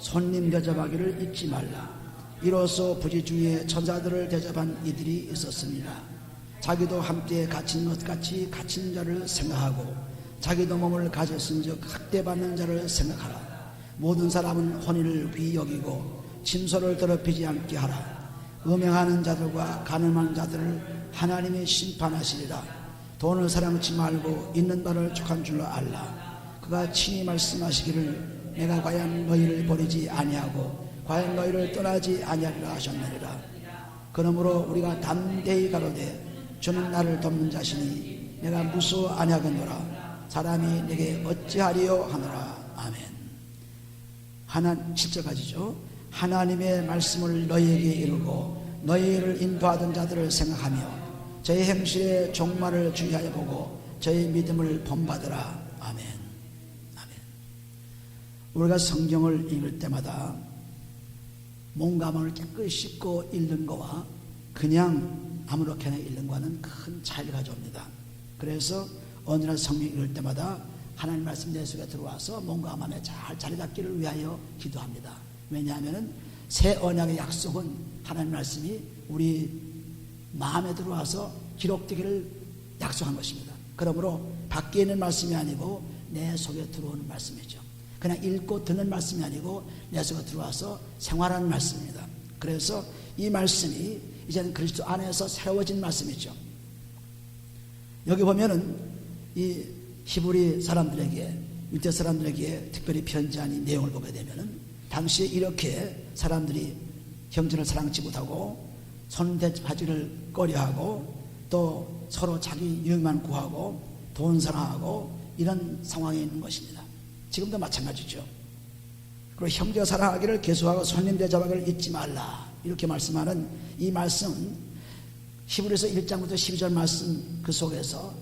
손님 대접하기를 잊지 말라. 이로써 부지 중에 천사들을 대접한 이들이 있었습니다. 자기도 함께 갇힌 것 같이 갇힌 자를 생각하고 자기도 몸을 가졌은즉 학대받는 자를 생각하라. 모든 사람은 혼인을 귀히 여기고 침소를 더럽히지 않게 하라. 음행하는 자들과 간음하는 자들을 하나님이 심판하시리라. 돈을 사랑치 말고 있는 바를 족한 줄로 알라. 그가 친히 말씀하시기를 내가 과연 너희를 버리지 아니하고 과연 너희를 떠나지 아니하리라 하셨느니라. 그러므로 우리가 담대히 가로되 주는 나를 돕는 자시니 내가 무서워 아니하겠노라. 사람이 내게 어찌하리요 하노라. 아멘. 7절까지죠. 하나님의 말씀을 너희에게 이루고 너희를 인도하던 자들을 생각하며 저희 행실의 종말을 주의하여 보고 저희 믿음을 본받으라. 아멘. 아멘. 우리가 성경을 읽을 때마다 몸과 마음을 깨끗이 씻고 읽는 거와 그냥 아무렇게나 읽는 거와는 큰 차이를 가져옵니다. 그래서 언제나 성경 읽을 때마다 하나님 말씀 내 속에 들어와서 몸과 마음에 잘 자리 잡기를 위하여 기도합니다. 왜냐하면 새 언약의 약속은 하나님 말씀이 우리 마음에 들어와서 기록되기를 약속한 것입니다. 그러므로 밖에 있는 말씀이 아니고 내 속에 들어오는 말씀이죠. 그냥 읽고 듣는 말씀이 아니고 내 속에 들어와서 생활하는 말씀입니다. 그래서 이 말씀이 이제는 그리스도 안에서 새로워진 말씀이죠. 여기 보면은 이 히브리 사람들에게, 유대 사람들에게 특별히 편지한 이 내용을 보게 되면은 당시에 이렇게 사람들이 형제를 사랑치 못하고 손대하지를 꺼려하고 또 서로 자기 유익만 구하고 돈 사랑하고 이런 상황에 있는 것입니다. 지금도 마찬가지죠. 그리고 형제 사랑하기를 계속하고 손님 대접하기를 잊지 말라 이렇게 말씀하는 이 말씀은 히브리서 1장부터 12절 말씀 그 속에서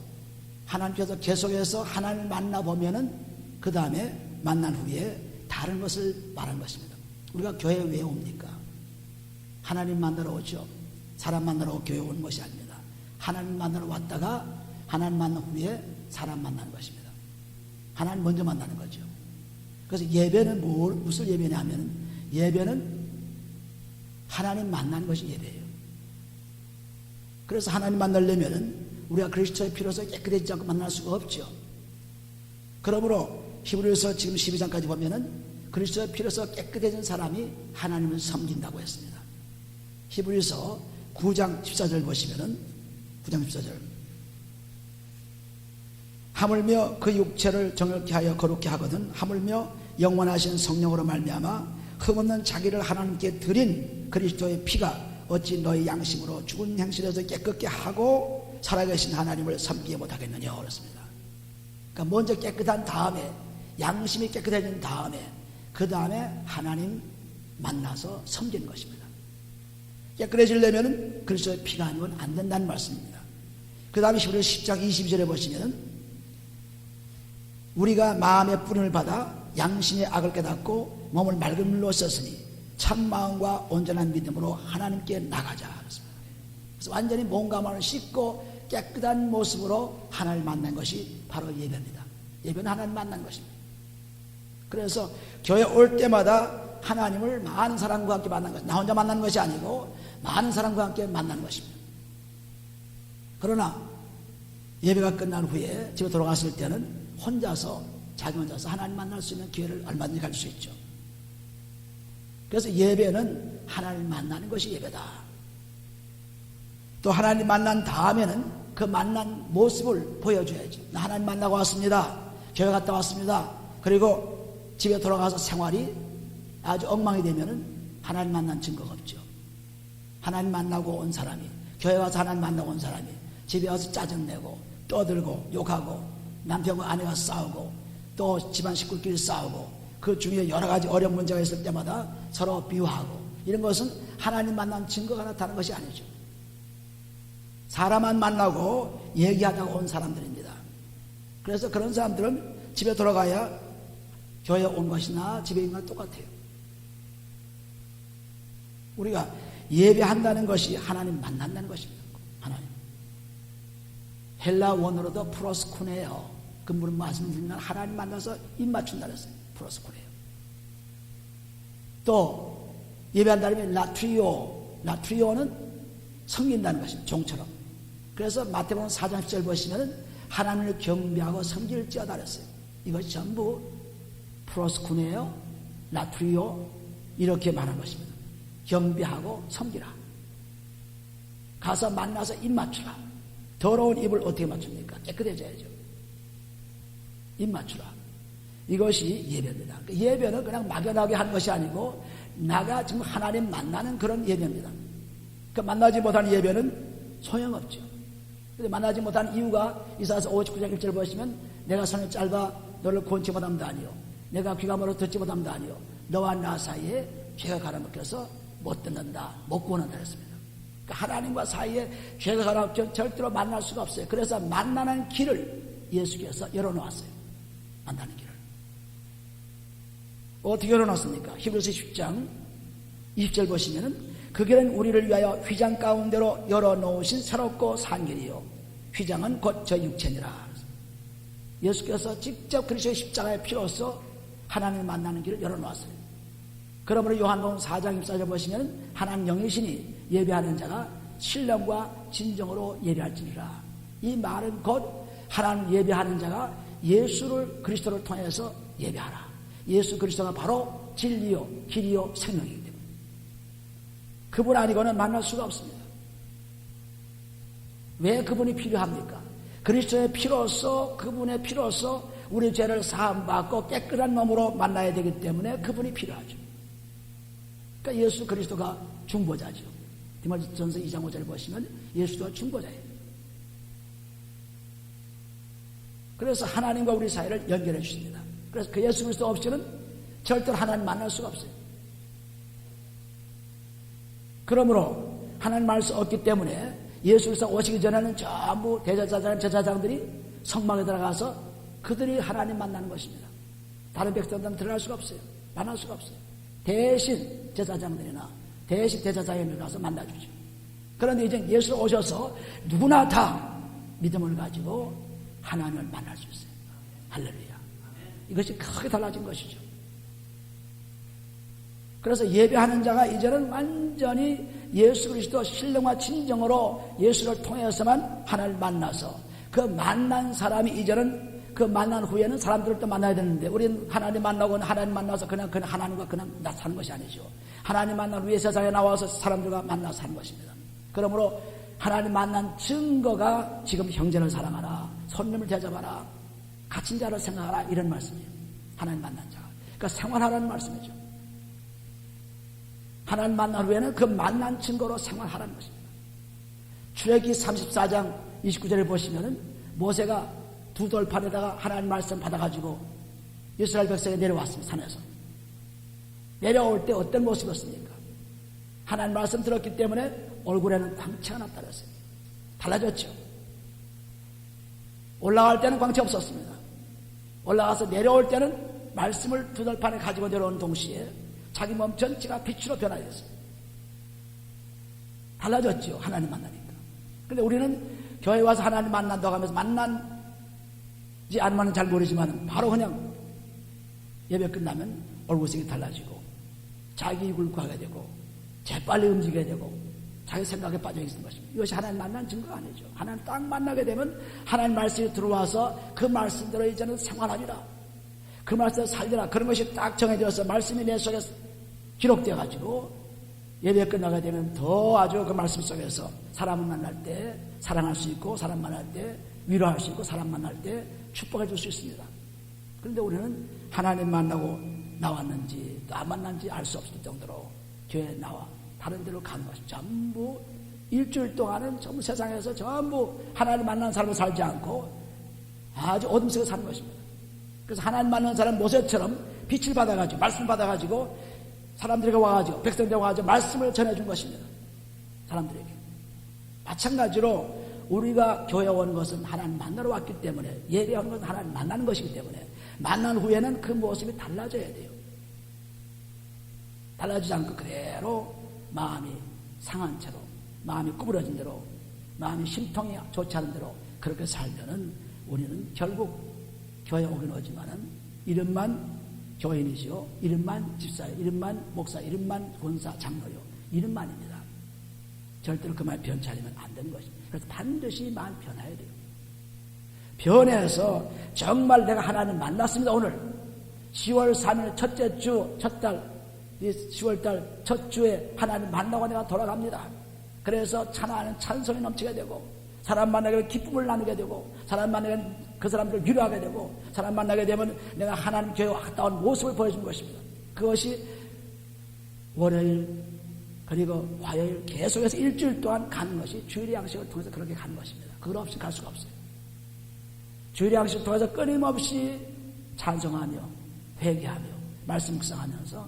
하나님께서 계속해서 하나님을 만나보면은 그 다음에 만난 후에 다른 것을 말한 것입니다. 우리가 교회에 왜 옵니까? 하나님 만나러 오죠. 사람 만나러 교회 오는 것이 아닙니다. 하나님 만나러 왔다가 하나님 만난 후에 사람 만나는 것입니다. 하나님 먼저 만나는 거죠. 그래서 예배는 무슨 예배냐 하면 예배는 하나님 만나는 것이 예배예요. 그래서 하나님 만나려면 우리가 그리스도의 피로서 깨끗해지지 않고 만날 수가 없죠. 그러므로 히브리서 지금 12장까지 보면은 그리스도의 피로서 깨끗해진 사람이 하나님을 섬긴다고 했습니다. 히브리서 9장 14절 보시면은 9장 14절 하물며 그 육체를 정욕케 하여 거룩케 하거든 하물며 영원하신 성령으로 말미암아 흠없는 자기를 하나님께 드린 그리스도의 피가 어찌 너희 양심으로 죽은 행실에서 깨끗게 하고 살아계신 하나님을 섬기지 못하겠느냐 그랬습니다. 그러니까 먼저 깨끗한 다음에 양심이 깨끗해진 다음에 그 다음에 하나님 만나서 섬기는 것입니다. 깨끗해지려면 그리스도의 피가 아니면 안 된다는 말씀입니다. 그 다음에 히브리서 10장 22절에 보시면 우리가 마음의 뿌림을 받아 양심의 악을 깨닫고 몸을 맑은 물로 썼으니 참 마음과 온전한 믿음으로 하나님께 나가자 그랬습니다. 그래서 완전히 몸과 마음을 씻고 깨끗한 모습으로 하나님을 만난 것이 바로 예배입니다. 예배는 하나님 만난 것입니다. 그래서 교회 올 때마다 하나님을 많은 사람과 함께 만난 것입니다. 나 혼자 만나는 것이 아니고 많은 사람과 함께 만나는 것입니다. 그러나 예배가 끝난 후에 집에 돌아갔을 때는 혼자서 자기 혼자서 하나님 만날 수 있는 기회를 얼마든지 가질 수 있죠. 그래서 예배는 하나님 만나는 것이 예배다. 또 하나님 만난 다음에는 그 만난 모습을 보여줘야죠. 나 하나님 만나고 왔습니다. 교회 갔다 왔습니다. 그리고 집에 돌아가서 생활이 아주 엉망이 되면은 하나님 만난 증거가 없죠. 하나님 만나고 온 사람이, 교회 와서 하나님 만나고 온 사람이 집에 와서 짜증내고 떠들고 욕하고 남편과 아내가 싸우고 또 집안 식구끼리 싸우고 그 중에 여러 가지 어려운 문제가 있을 때마다 서로 비유하고 이런 것은 하나님 만난 증거가 나타나는 것이 아니죠. 사람만 만나고 얘기하다가 온 사람들입니다. 그래서 그런 사람들은 집에 돌아가야 교회에 온 것이나 집에 있는 것 똑같아요. 우리가 예배한다는 것이 하나님 만난다는 것입니다. 하나님. 헬라 원어로도 프로스쿠네요. 그 말씀드리면 하나님 만나서 입 맞춘다 그랬어요. 프로스쿠네요. 또 예배한다면 라트리오는 섬긴다는 것입니다. 종처럼. 그래서 마태복음 4장 10절 보시면 하나님을 경배하고 섬길지어다 그랬어요. 이것이 전부 프로스쿠네요, 라트리오 이렇게 말한 것입니다. 경배하고 섬기라. 가서 만나서 입 맞추라. 더러운 입을 어떻게 맞춥니까? 깨끗해져야죠. 입 맞추라. 이것이 예배입니다. 예배는 그냥 막연하게 하는 것이 아니고 나가 지금 하나님 만나는 그런 예배입니다. 만나지 못하는 예배는 소용없죠. 근데 만나지 못하는 이유가 이사야서 59장 1절 보시면 내가 손이 짧아 너를 권치 못함도 아니요 내가 귀가 멀어 듣지 못함도 아니요 너와 나 사이에 죄가 가라먹혀서 못 듣는다 못 구원한다 했습니다. 그러니까 하나님과 사이에 죄가 가라먹혀 절대로 만날 수가 없어요. 그래서 만나는 길을 예수께서 열어놓았어요. 만나는 길을 어떻게 열어놨습니까? 히브리서 10장 20절 보시면은 그 길은 우리를 위하여 휘장 가운데로 열어놓으신 새롭고 산 길이요 휘장은 곧 저 육체니라. 예수께서 직접 그리스도의 십자가의 피로써 하나님을 만나는 길을 열어놓았어요. 그러므로 요한복음 4장 24절 보시면 하나님 영이시니 예배하는 자가 신령과 진정으로 예배할지니라. 이 말은 곧 하나님 예배하는 자가 예수를 그리스도를 통해서 예배하라. 예수 그리스도가 바로 진리요 길이요 생명이기 때문에 그분 아니고는 만날 수가 없습니다. 왜 그분이 필요합니까? 그리스도의 피로써 그분의 피로써 우리 죄를 사함받고 깨끗한 몸으로 만나야 되기 때문에 그분이 필요하죠. 그러니까 예수 그리스도가 중보자죠. 디모데전서 2장 5절 보시면 예수가 중보자예요. 그래서 하나님과 우리 사이를 연결해 주십니다. 그래서 그 예수 그리스도 없이는 절대로 하나님 만날 수가 없어요. 그러므로 하나님 만날 수 없기 때문에 예수 그리스도 오시기 전에는 전부 제사장들이 성막에 들어가서 그들이 하나님 만나는 것입니다. 다른 백성들은 들어갈 수가 없어요. 만날 수가 없어요. 대신 제사장들이나 대신 대제사장에 가서 만나주죠. 그런데 이제 예수 오셔서 누구나 다 믿음을 가지고 하나님을 만날 수 있어요. 할렐루야. 이것이 크게 달라진 것이죠. 그래서 예배하는 자가 이제는 완전히 예수 그리스도 신령과 진정으로 예수를 통해서만 하나님을 만나서 그 만난 사람이 이제는 그 만난 후에는 사람들을 또 만나야 되는데 우리는 하나님 만나고 하나님 만나서 그냥 하나님과 그냥 사는 것이 아니죠. 하나님 만난 후에 세상에 나와서 사람들과 만나서 사는 것입니다. 그러므로 하나님 만난 증거가 지금 형제를 사랑하라, 손님을 대접하라, 갇힌 자를 생각하라 이런 말씀이에요. 하나님 만난 자. 그러니까 생활하라는 말씀이죠. 하나님 만난 후에는 그 만난 증거로 생활하라는 것입니다. 출애굽기 34장 29절에 보시면은 모세가 두 돌판에다가 하나님 말씀 받아가지고 이스라엘 백성이 내려왔습니다. 산에서. 내려올 때 어떤 모습이었습니까? 하나님 말씀 들었기 때문에 얼굴에는 광채가 났다 그랬어요. 달라졌죠. 올라갈 때는 광채 없었습니다. 올라가서 내려올 때는 말씀을 두 돌판에 가지고 내려오는 동시에 자기 몸 전체가 빛으로 변화했어요. 달라졌죠. 하나님 만나니까. 근데 우리는 교회 와서 하나님 만난다고 하면서 만난지 안 만난지 잘 모르지만 바로 그냥 예배 끝나면 얼굴색이 달라지고 자기 입을 구하게 되고 재빨리 움직여야 되고 자기 생각에 빠져 있는 것입니다. 이것이 하나님 만난 증거가 아니죠. 하나님 딱 만나게 되면 하나님 말씀이 들어와서 그 말씀대로 이제는 생활하리라. 그 말씀대로 살리라. 그런 것이 딱 정해져서 말씀이 내 속에 기록되어 가지고 예배 끝나게 되면 더 아주 그 말씀 속에서 사람을 만날 때 사랑할 수 있고 사람 만날 때 위로할 수 있고 사람 만날 때 축복해 줄 수 있습니다. 그런데 우리는 하나님 만나고 나왔는지 또 안 만난지 알 수 없을 정도로 교회에 나와 다른 데로 가는 것이 전부 일주일 동안은 전부 세상에서 전부 하나님 만난 삶을 살지 않고 아주 어둠 속에 사는 것입니다. 그래서 하나님 만난 사람 모세처럼 빛을 받아가지고 말씀을 받아가지고 사람들에게 와가지고 백성들에게 와가지고 말씀을 전해준 것입니다. 사람들에게. 마찬가지로 우리가 교회에 오는 것은 하나님 만나러 왔기 때문에 예배하는 것은 하나님 만나는 것이기 때문에 만난 후에는 그 모습이 달라져야 돼요. 달라지지 않고 그대로 마음이 상한 채로 마음이 구부러진 대로 마음이 심통이 좋지 않은 대로 그렇게 살면은 우리는 결국 교회에 오긴 오지만은 이름만 교인이시오. 이름만 집사요. 이름만 목사, 이름만 권사, 장로요. 이름만입니다. 절대로 그 말 변치하면 안 되는 것입니다. 그래서 반드시 마음 변해야 돼요. 변해서 정말 내가 하나님 만났습니다. 오늘 10월 3일 첫째 주, 첫달, 10월달 첫 주에 하나님 만나고 내가 돌아갑니다. 그래서 찬양하는 찬송이 넘치게 되고, 사람 만나게 기쁨을 나누게 되고, 사람 만나게 그 사람들을 위로하게 되고, 사람 만나게 되면 내가 하나님 교회와 가까운 모습을 보여준 것입니다. 그것이 월요일 그리고 화요일 계속해서 일주일 동안 가는 것이 주일의 양식을 통해서 그렇게 가는 것입니다. 그것 없이 갈 수가 없어요. 주일의 양식을 통해서 끊임없이 찬송하며 회개하며 말씀 묵상하면서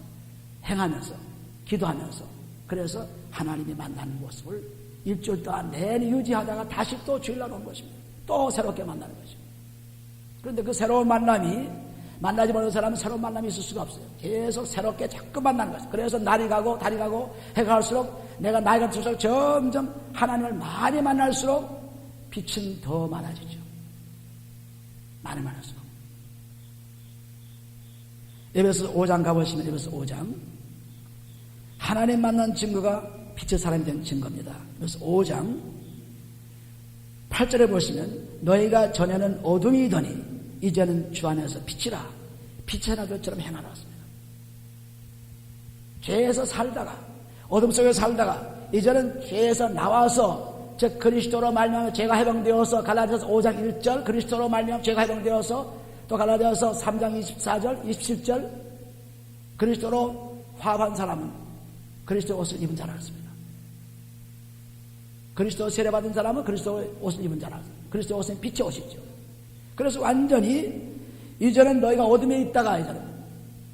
행하면서 기도하면서, 그래서 하나님이 만나는 모습을 일주일 동안 내내 유지하다가 다시 또 주일날 온 것입니다. 또 새롭게 만나는 것입니다. 그런데 그 새로운 만남이, 만나지 못하는 사람은 새로운 만남이 있을 수가 없어요. 계속 새롭게 자꾸 만나는 것입니다. 그래서 날이 가고 달이 가고 해가 갈수록, 내가 나이가 들수록 점점 하나님을 많이 만날수록 빛은 더 많아지죠. 많이 만날수록. 에베소 5장 가보시면, 에베소 5장 하나님 만난 증거가 빛의 사람이 된 증거입니다. 그래서 5장 8절에 보시면, 너희가 전에는 어둠이더니 이제는 주 안에서 빛이라, 빛의 나들처럼 행하였습니다. 죄에서 살다가, 어둠 속에 살다가 이제는 죄에서 나와서, 즉 그리스도로 말미암아 죄가 해방되어서, 갈라디아서 5장 1절 그리스도로 말미암아 죄가 해방되어서, 또 갈라디아서 3장 24절 27절 그리스도로 화합한 사람은 그리스도 옷을 입은 자라 했습니다. 그리스도 세례받은 사람은 그리스도 옷을 입은 자라 했습니다. 그리스도 옷은 빛의 옷이죠. 그래서 완전히 이제는 너희가 어둠에 있다가, 이제는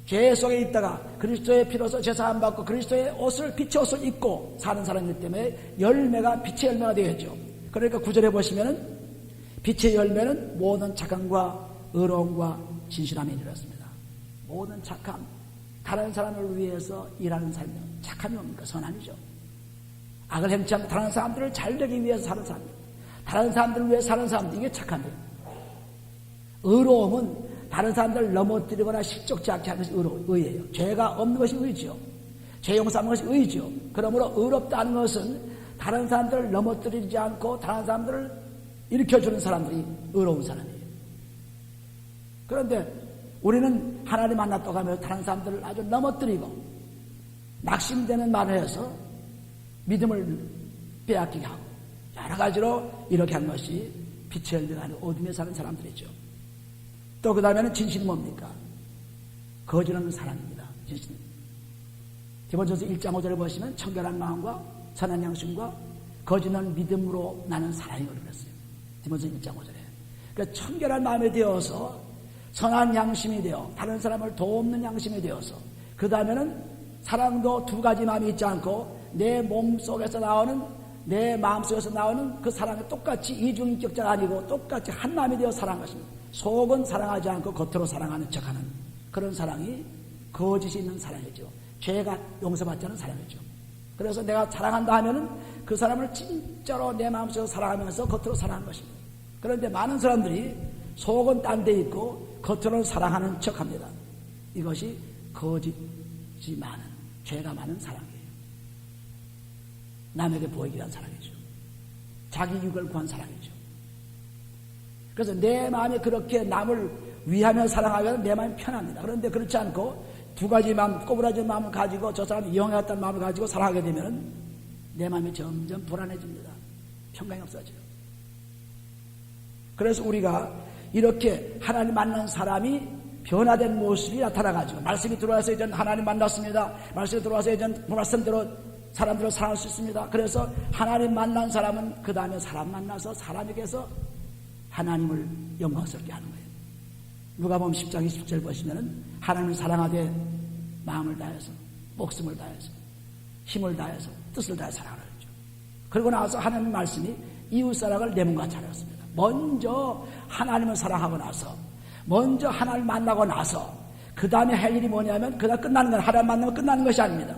죄 속에 있다가 그리스도의 피로서 제사함 받고 그리스도의 옷을, 빛의 옷을 입고 사는 사람이기 때문에 열매가 빛의 열매가 되겠죠. 그러니까 9절에 보시면은 빛의 열매는 모든 착함과 의로움과 진실함이 이르렀습니다. 모든 착함, 다른 사람을 위해서 일하는 삶은 착함이 뭡니까? 선함이죠. 악을 행치 않고 다른 사람들을 잘되기 위해서 사는 사람입니다. 다른 사람들을 위해 사는 사람들, 이게 착함이에요. 의로움은 다른 사람들을 넘어뜨리거나 실족지 않게 하는 것이 의예요. 죄가 없는 것이 의지요. 죄 용서하는 것이 의지요. 그러므로 의롭다는 것은 다른 사람들을 넘어뜨리지 않고 다른 사람들을 일으켜주는 사람들이 의로운 사람이에요. 그런데 우리는 하나님 만났다고 하면서 다른 사람들을 아주 넘어뜨리고 낙심되는 말을 해서 믿음을 빼앗기게 하고 여러 가지로 이렇게 한 것이 빛의 열매가 아니고 어둠에 사는 사람들이죠. 또 그 다음에는 진실이 뭡니까? 거짓없는 사랑입니다. 진실. 디모데전서 1장 5절을 보시면 청결한 마음과 선한 양심과 거짓없는 믿음으로 나는 사랑이라고 그랬어요. 디모데전서 1장 5절에. 그러니까 청결한 마음이 되어서 선한 양심이 되어 다른 사람을 돕는 양심이 되어서, 그 다음에는 사랑도 두 가지 마음이 있지 않고 내 몸속에서 나오는, 내 마음속에서 나오는 그 사랑이 똑같이 이중인격자가 아니고 똑같이 한 마음이 되어 사랑하는 것입니다. 속은 사랑하지 않고 겉으로 사랑하는 척하는 그런 사랑이 거짓이 있는 사랑이죠. 죄가 용서받지 않은 사랑이죠. 그래서 내가 사랑한다 하면은 그 사람을 진짜로 내 마음속으로 사랑하면서 겉으로 사랑하는 것입니다. 그런데 많은 사람들이 속은 딴 데 있고 겉으로는 사랑하는 척합니다. 이것이 거짓이 많은, 죄가 많은 사랑이에요. 남에게 보이기 위한 사랑이죠. 자기 유익을 구한 사랑이죠. 그래서 내 마음이 그렇게 남을 위하며 사랑하면 내 마음이 편합니다. 그런데 그렇지 않고 두 가지 마음, 꼬부라진 마음을 가지고 저 사람이 이용해왔다는 마음을 가지고 사랑하게 되면 내 마음이 점점 불안해집니다. 평강이 없어져요. 그래서 우리가 이렇게 하나님 만난 사람이 변화된 모습이 나타나가지고, 말씀이 들어와서 이제 하나님 만났습니다. 말씀이 들어와서 이제 말씀대로 사람들을 사랑할 수 있습니다. 그래서 하나님 만난 사람은 그 다음에 사람 만나서 사람에게서 하나님을 영광스럽게 하는 거예요. 누가복음 10장 20절 보시면은 하나님을 사랑하되 마음을 다해서, 목숨을 다해서, 힘을 다해서, 뜻을 다해 사랑하라 그랬죠. 그러고 나서 하나님 말씀이 이웃사랑을 내 몸과 차렸습니다. 먼저 하나님을 사랑하고 나서, 먼저 하나님을 만나고 나서 그 다음에 할 일이 뭐냐면, 그다 끝나는 건, 하나님 만나면 끝나는 것이 아닙니다.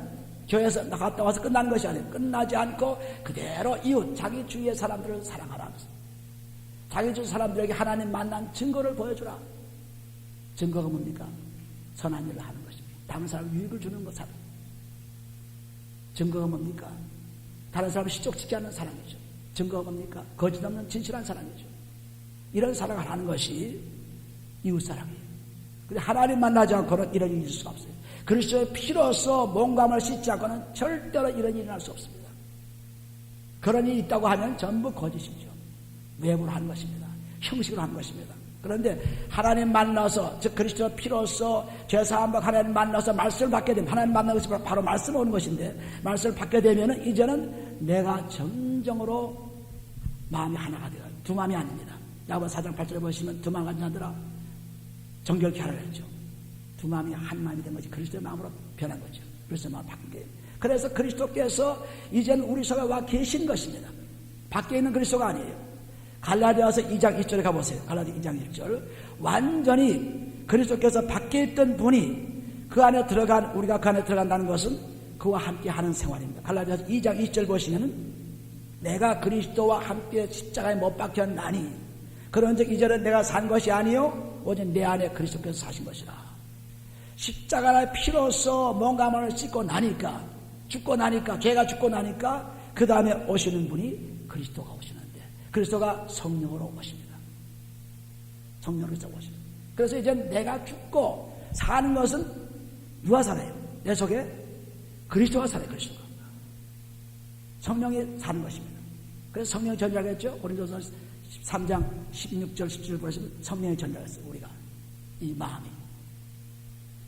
교회에서 나갔다 와서 끝나는 것이 아니에요. 끝나지 않고 그대로 이웃, 자기 주위의 사람들을 사랑하라. 자기 주위 사람들에게 하나님 만난 증거를 보여주라. 증거가 뭡니까? 선한 일을 하는 것입니다. 다른 사람 유익을 주는 것 사람. 증거가 뭡니까? 다른 사람을 시족시키지 않는 사람이죠. 증거가 뭡니까? 거짓 없는 진실한 사람이죠. 이런 사랑을 하는 것이 이웃사랑이에요. 근데 하나님 만나지 않고는 이런 일이 있을 수가 없어요. 그리스도의 피로서 몸감을 씻지 않고는 절대로 이런 일이 일어날 수 없습니다. 그런 일이 있다고 하면 전부 거짓이죠. 외부로 하는 것입니다. 형식으로 하는 것입니다. 그런데 하나님 만나서, 즉 그리스도의 피로서 죄사함 받고 하나님 만나서 말씀을 받게 되면, 하나님 만나는 것이 바로 말씀 오는 것인데, 말씀을 받게 되면은 이제는 내가 정정으로 마음이 하나가 되어요. 두 마음이 아닙니다. 야고보서 4장 8절에 보시면 두 마음 가진 자들아 정결케 하라 했죠. 두 마음이 한 마음이 된 것이 그리스도의 마음으로 변한 거죠. 그리스도의 마음 바꾼 게. 그래서 그리스도께서 이제는 우리 속에 와 계신 것입니다. 밖에 있는 그리스도가 아니에요. 갈라디아서 2장 1절에 가보세요. 갈라디아 2장 1절. 완전히 그리스도께서 밖에 있던 분이 그 안에 들어간, 우리가 그 안에 들어간다는 것은 그와 함께 하는 생활입니다. 갈라디아서 2장 2절 보시면은 내가 그리스도와 함께 십자가에 못 박혔나니 그런즉 이제는 내가 산 것이 아니요 오직 내 안에 그리스도께서 사신 것이라. 십자가의 피로써 뭔가 만을 씻고 나니까, 죽고 나니까, 죄가 죽고 나니까 그 다음에 오시는 분이 그리스도가 오시는데, 그리스도가 성령으로 오십니다. 성령으로 오십니다. 그래서 이제 내가 죽고 사는 것은 누가 살아요? 내 속에 그리스도가 살아요. 그리스도가. 성령이 사는 것입니다. 그래서 성령이 전쟁했죠. 고린도서 3장 16절 17절 보시면 성령이 전쟁했어요. 우리가 이 마음이.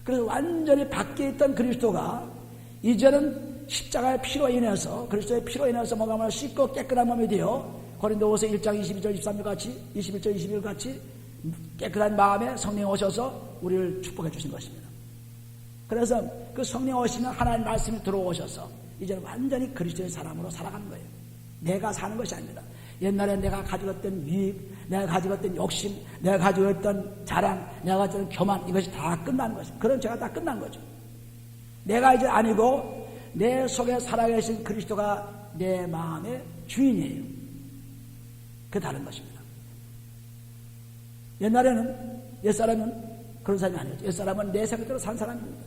그래서 완전히 밖에 있던 그리스도가 이제는 십자가의 피로 인해서, 그리스도의 피로 인해서 몸을 씻고 깨끗한 몸이 되어 고린도후서 1장 22절 23절 같이 21절 22절 같이 깨끗한 마음에 성령이 오셔서 우리를 축복해 주신 것입니다. 그래서 그 성령 오시는 하나님 말씀이 들어오셔서 이제는 완전히 그리스도의 사람으로 살아가는 거예요. 내가 사는 것이 아닙니다. 옛날에 내가 가지고 있던 유익, 내가 가지고 있던 욕심, 내가 가지고 있던 자랑, 내가 가지고 있던 교만, 이것이 다 끝나는 것입니다. 그런 죄가 다 끝난 거죠. 내가 이제 아니고 내 속에 살아계신 그리스도가 내 마음의 주인이에요. 그게 다른 것입니다. 옛날에는, 옛사람은 그런 사람이 아니었죠. 옛사람은 내 생각대로 산 사람입니다.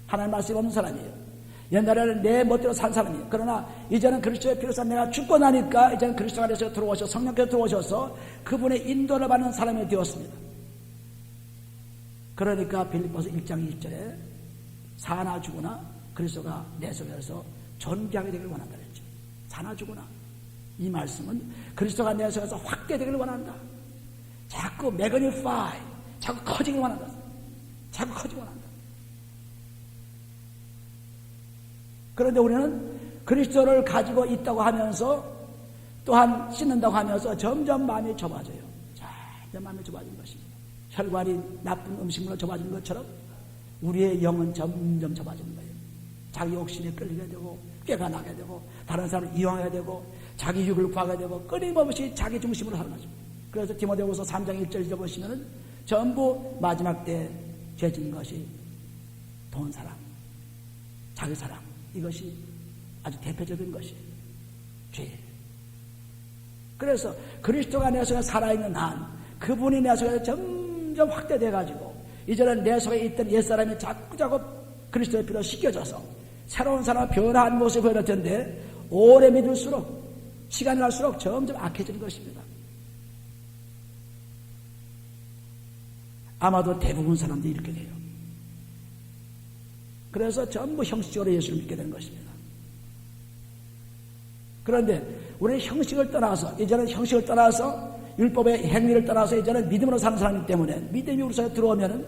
하나님 말씀이 없는 사람이에요. 옛날에는 내 멋대로 산 사람이에요. 그러나 이제는 그리스도의 피로서 내가 죽고 나니까 이제는 그리스도 안에서 들어오셔서, 성령께서 들어오셔서 그분의 인도를 받는 사람이 되었습니다. 그러니까 빌립보서 1장 20절에 사나 죽으나 그리스도가 내 속에서 존귀하게 되기를 원한다 그랬죠. 사나 죽으나. 이 말씀은 그리스도가 내 속에서 확대되기를 원한다. 자꾸 매그니파이, 자꾸 커지기를 원한다. 자꾸 커지기를 원한다. 그런데 우리는 그리스도를 가지고 있다고 하면서 또한 씻는다고 하면서 점점 마음이 좁아져요. 점점 마음이 좁아지는 것입니다. 혈관이 나쁜 음식물로 좁아지는 것처럼 우리의 영은 점점 좁아지는 거예요. 자기 욕심에 끌리게 되고 꾀가 나게 되고 다른 사람을 이용하게 되고 자기 유익을 구하게 되고 끊임없이 자기 중심으로 사는 거죠. 그래서 디모데후서 3장 1절 보시면은 전부 마지막 때 죄진 것이 돈 사랑, 자기 사랑, 이것이 아주 대표적인 것이에요. 죄. 그래서 그리스도가 내 속에 살아있는 한 그분이 내 속에 점점 확대돼가지고 이제는 내 속에 있던 옛사람이 자꾸자꾸 그리스도의 피로 씻겨져서 새로운 사람의 변화한 모습을 보여줄 텐데 오래 믿을수록 시간이 갈수록 점점 악해지는 것입니다. 아마도 대부분 사람들이 이렇게 돼요. 그래서 전부 형식적으로 예수를 믿게 되는 것입니다. 그런데 우리는 형식을 떠나서, 이제는 형식을 떠나서 율법의 행위를 떠나서 이제는 믿음으로 사는 사람이기 때문에 믿음이 우리 속에 들어오면은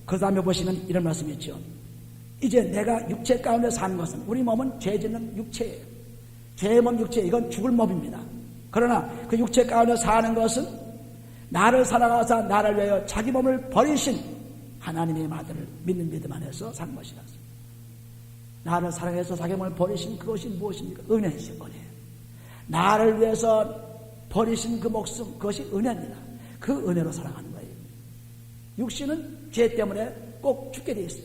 그 다음에 보시면 이런 말씀이 있죠. 이제 내가 육체 가운데 사는 것은, 우리 몸은 죄 짓는 육체예요. 죄의 몸 육체, 이건 죽을 몸입니다. 그러나 그 육체 가운데 사는 것은 나를 사랑하사 나를 위하여 자기 몸을 버리신 하나님의 아들을 믿는 믿음 안에서 사는 것이다. 나를 사랑해서 자기 몸을 버리신 그것이 무엇입니까? 은혜이신 은혜. 나를 위해서 버리신 그 목숨, 그것이 은혜입니다. 그 은혜로 살아가는 거예요. 육신은 죄 때문에 꼭 죽게 되어 있어요.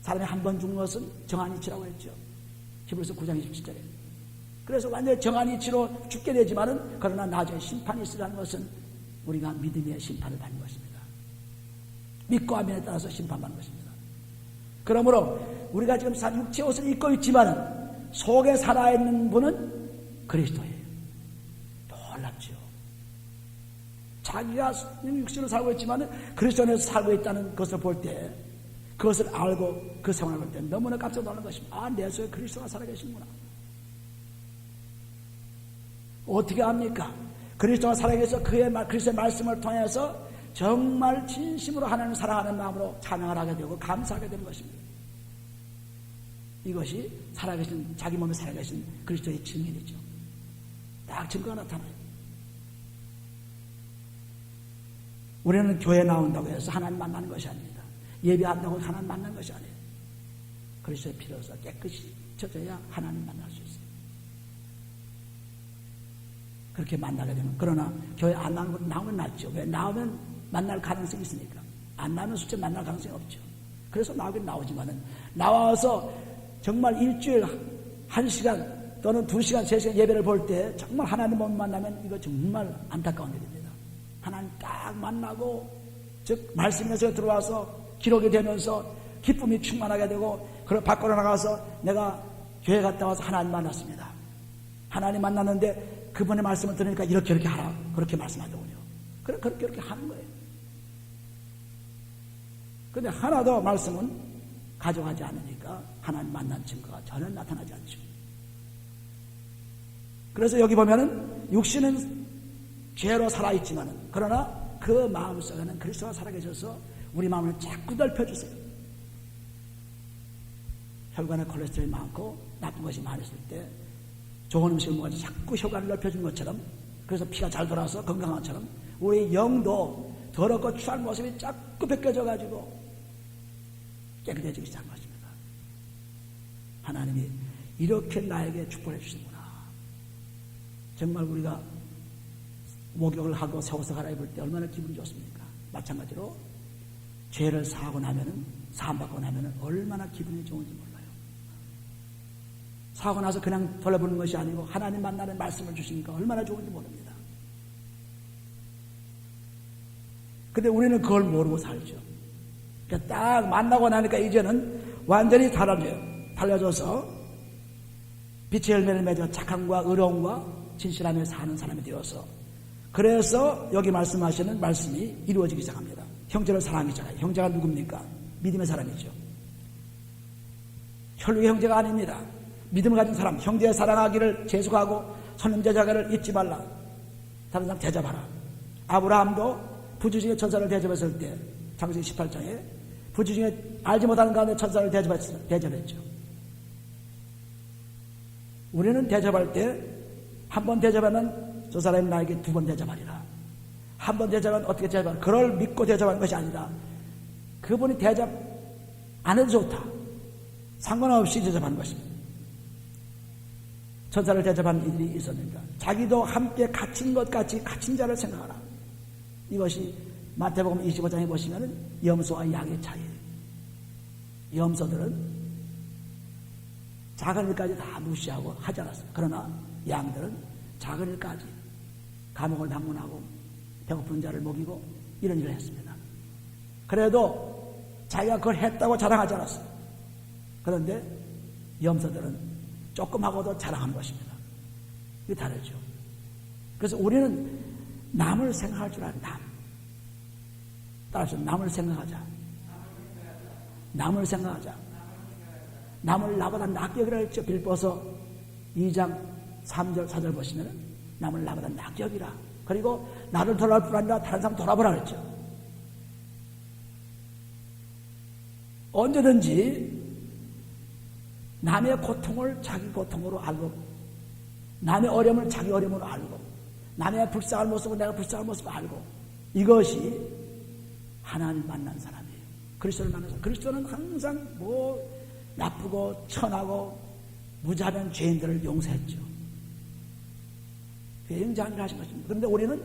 사람이 한 번 죽는 것은 정한이치라고 했죠. 히브리서 9장 27절에. 그래서 완전히 정한이치로 죽게 되지만은 그러나 나중에 심판이 있으라는 것은 우리가 믿음의 심판을 받는 것입니다. 믿고 아멘에 따라서 심판받는 것입니다. 그러므로 우리가 지금 육체 옷을 입고 있지만 속에 살아있는 분은 그리스도예요. 놀랍죠. 자기가 육신으로 살고 있지만 그리스도 안에서 살고 있다는 것을 볼 때, 그것을 알고 그 상황을 볼 때 너무나 깜짝 놀라는 것입니다. 아, 내 속에 그리스도가 살아계시는구나. 어떻게 합니까? 그리스도가 살아계셔서 그리스도의 말씀을 통해서 정말 진심으로 하나님을 사랑하는 마음으로 찬양을 하게 되고 감사하게 되는 것입니다. 이것이 살아계신, 자기 몸에 살아계신 그리스도의 증인이죠. 딱 증거가 나타나요. 우리는 교회 나온다고 해서 하나님 만나는 것이 아닙니다. 예배한다고 하나님 만나는 것이 아니에요. 그리스도의 피로서 깨끗이 젖어야 하나님 만날 수 있어요. 그렇게 만나게 되면, 그러나 교회 안 나오면 낫죠. 왜? 나오면 만날 가능성이 있으니까. 안 나오면 실제 만날 가능성이 없죠. 그래서 나오긴 나오지만은, 나와서 정말 일주일 1시간 또는 2시간, 3시간 예배를 볼 때 정말 하나님 못 만나면 이거 정말 안타까운 일입니다. 하나님 딱 만나고, 즉 말씀에서 들어와서 기록이 되면서 기쁨이 충만하게 되고, 그리고 밖으로 나가서 내가 교회 갔다 와서 하나님 만났습니다. 하나님 만났는데 그분의 말씀을 들으니까 이렇게 하라, 그렇게 말씀하더군요. 그렇게 하는 거예요. 근데 하나도 말씀은 가져가지 않으니까 하나님 만난 증거가 전혀 나타나지 않죠. 그래서 여기 보면은 육신은 죄로 살아있지만은, 그러나 그 마음속에는 그리스도가 살아계셔서 우리 마음을 자꾸 넓혀주세요. 혈관에 콜레스테롤이 많고 나쁜 것이 많았을 때 좋은 음식을 먹어서 자꾸 혈관을 넓혀주는 것처럼, 그래서 피가 잘 돌아서 건강한 것처럼 우리 영도 더럽고 추한 모습이 자꾸 벗겨져가지고 깨끗해지기 시작한 것입니다. 하나님이 이렇게 나에게 축복해 주시는구나. 정말 우리가 목욕을 하고 새 옷을 갈아입을 때 얼마나 기분이 좋습니까? 마찬가지로 죄를 사하고 나면은, 사함받고 나면은 얼마나 기분이 좋은지 몰라요. 사하고 나서 그냥 돌아보는 것이 아니고 하나님 만나는 말씀을 주시니까 얼마나 좋은지 모릅니다. 근데 우리는 그걸 모르고 살죠. 그러니까 딱 만나고 나니까 이제는 완전히 달라져서 빛의 열매를 맺어 착함과 의로움과 진실함에 사는 사람이 되어서, 그래서 여기 말씀하시는 말씀이 이루어지기 시작합니다. 형제를 사랑하기 시작해요. 형제가 누굽니까? 믿음의 사람이죠. 혈육의 형제가 아닙니다. 믿음을 가진 사람, 형제 사랑하기를 제속하고 손님 제자가를 잊지 말라. 다른 사람 대접하라. 아브라함도 부주 중에 천사를 대접했을 때, 창세기 18장에 부주 중에 알지 못하는 가운데 천사를 대접했죠. 우리는 대접할 때 한 번 대접하면 저 사람이 나에게 2번 대접하리라. 한 번 대접하면 어떻게 대접하라. 그걸 믿고 대접하는 것이 아니라 그분이 대접 안 해도 좋다, 상관없이 대접하는 것입니다. 천사를 대접하는 이들이 있었는가. 자기도 함께 갇힌 것 같이 갇힌 자를 생각하라. 이것이 마태복음 25장에 보시면 염소와 양의 차이예요. 염소들은 작은 일까지 다 무시하고 하지 않았어요. 그러나 양들은 작은 일까지 감옥을 방문하고 배고픈 자를 먹이고 이런 일을 했습니다. 그래도 자기가 그걸 했다고 자랑하지 않았어요. 그런데 염소들은 조금 하고도 자랑하는 것입니다. 이게 다르죠. 그래서 우리는 남을 생각할 줄 아는 남. 따라서 남을 생각하자. 남을 생각하자. 남을 나보다 낫게 여기라 했죠. 빌보서 2장 3절 4절 보시면 남을 나보다 낫게 여기라. 그리고 나를 돌아볼 뿐 아니라 다른 사람 돌아보라 그랬죠. 언제든지 남의 고통을 자기 고통으로 알고, 남의 어려움을 자기 어려움으로 알고, 남의 불쌍한 모습을 내가 불쌍한 모습을 알고, 이것이 하나님 만난 사람이에요. 그리스도를 만난 사람. 그리스도는 항상 나쁘고 천하고 무자비한 죄인들을 용서했죠. 굉장히 하신 것입니다. 그런데 우리는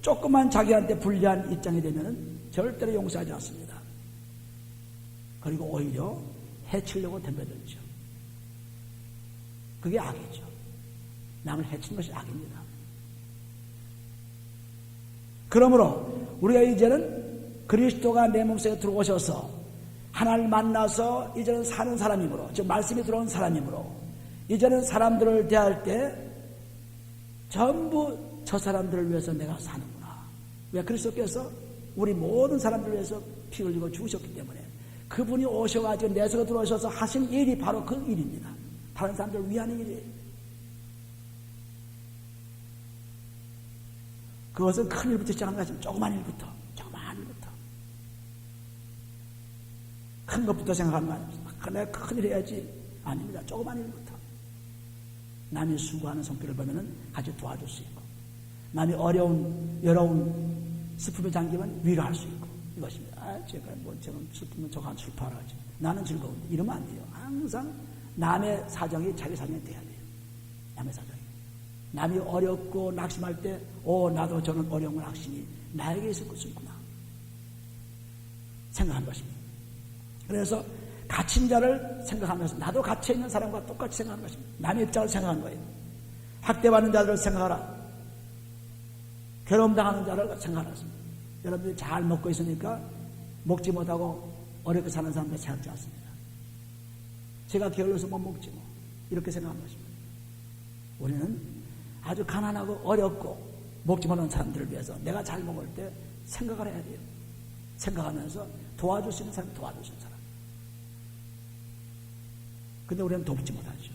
조금만 자기한테 불리한 입장이 되면 절대로 용서하지 않습니다. 그리고 오히려 해치려고 덤벼들죠. 그게 악이죠. 남을 해치는 것이 악입니다. 그러므로 우리가 이제는 그리스도가 내 몸속에 들어오셔서 하나님을 만나서 이제는 사는 사람이므로, 즉 말씀이 들어온 사람이므로 이제는 사람들을 대할 때 전부 저 사람들을 위해서 내가 사는구나. 왜? 그리스도께서 우리 모든 사람들을 위해서 피 흘리고 죽으셨기 때문에 그분이 오셔가지고 내 속에 들어오셔서 하신 일이 바로 그 일입니다. 다른 사람들을 위하는 일이에요. 그것은 큰 일부터 시작하는 것이 아니라 조그만 일부터. 큰 것부터 생각하는 거 아닙니다. 내가 큰일 해야지. 아닙니다. 조그만 일부터. 남이 수고하는 손길을 보면 같이 도와줄 수 있고, 남이 외로운 슬픔에 잠기면 위로할 수 있고, 이것입니다. 제가 저는 슬프면 저가 슬퍼하라 하지. 나는 즐거운데. 이러면 안 돼요. 항상 남의 사정이 자기 사정이 돼야 돼요. 남의 사정이. 남이 어렵고 낙심할 때, 나도 저는 어려운 낙심이 나에게 있을 수 있구나. 생각한 것입니다. 그래서 갇힌 자를 생각하면서 나도 갇혀있는 사람과 똑같이 생각하는 것입니다. 남의 입장을 생각하는 거예요. 학대받는 자들을 생각하라. 괴로움당하는 자를 생각하라. 여러분들이 잘 먹고 있으니까 먹지 못하고 어렵게 사는 사람들 생각지 않습니다. 제가 게을러서 못 먹지 뭐. 이렇게 생각하는 것입니다. 우리는 아주 가난하고 어렵고 먹지 못하는 사람들을 위해서 내가 잘 먹을 때 생각을 해야 돼요. 생각하면서 도와줄 수 있는 사람, 도와줄 수 있는 사람. 근데 우리는 돕지 못하죠.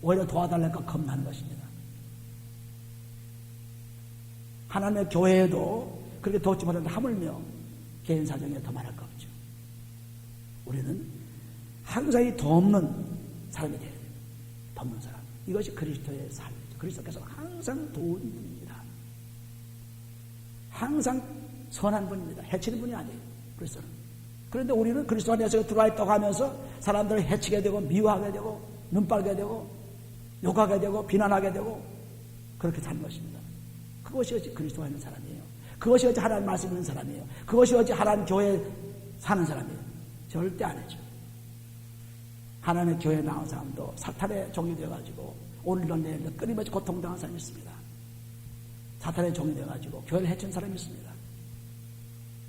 오히려 도와달라니까 겁나는 것입니다. 하나님의 교회에도 그렇게 돕지 못하는데 하물며 개인 사정에 더 말할 거 없죠. 우리는 항상 이 돕는 사람이 돼야 돼요. 돕는 사람. 이것이 그리스도의 삶이죠. 그리스도께서 항상 도운 분입니다. 항상 선한 분입니다. 해치는 분이 아니에요. 그리스도는. 그런데 우리는 그리스도 안에서 들어와 있다고 하면서 사람들을 해치게 되고 미워하게 되고 눈빨게 되고 욕하게 되고 비난하게 되고 그렇게 사는 것입니다. 그것이 어찌 그리스도가 있는 사람이에요. 그것이 어찌 하나님 말씀 있는 사람이에요. 그것이 어찌 하나님 교회에 사는 사람이에요. 절대 아니죠. 하나님의 교회에 나온 사람도 사탄의 종이 되어가지고 오늘도 내일도 끊임없이 고통당한 사람이 있습니다. 사탄의 종이 되어가지고 교회를 해친 사람이 있습니다.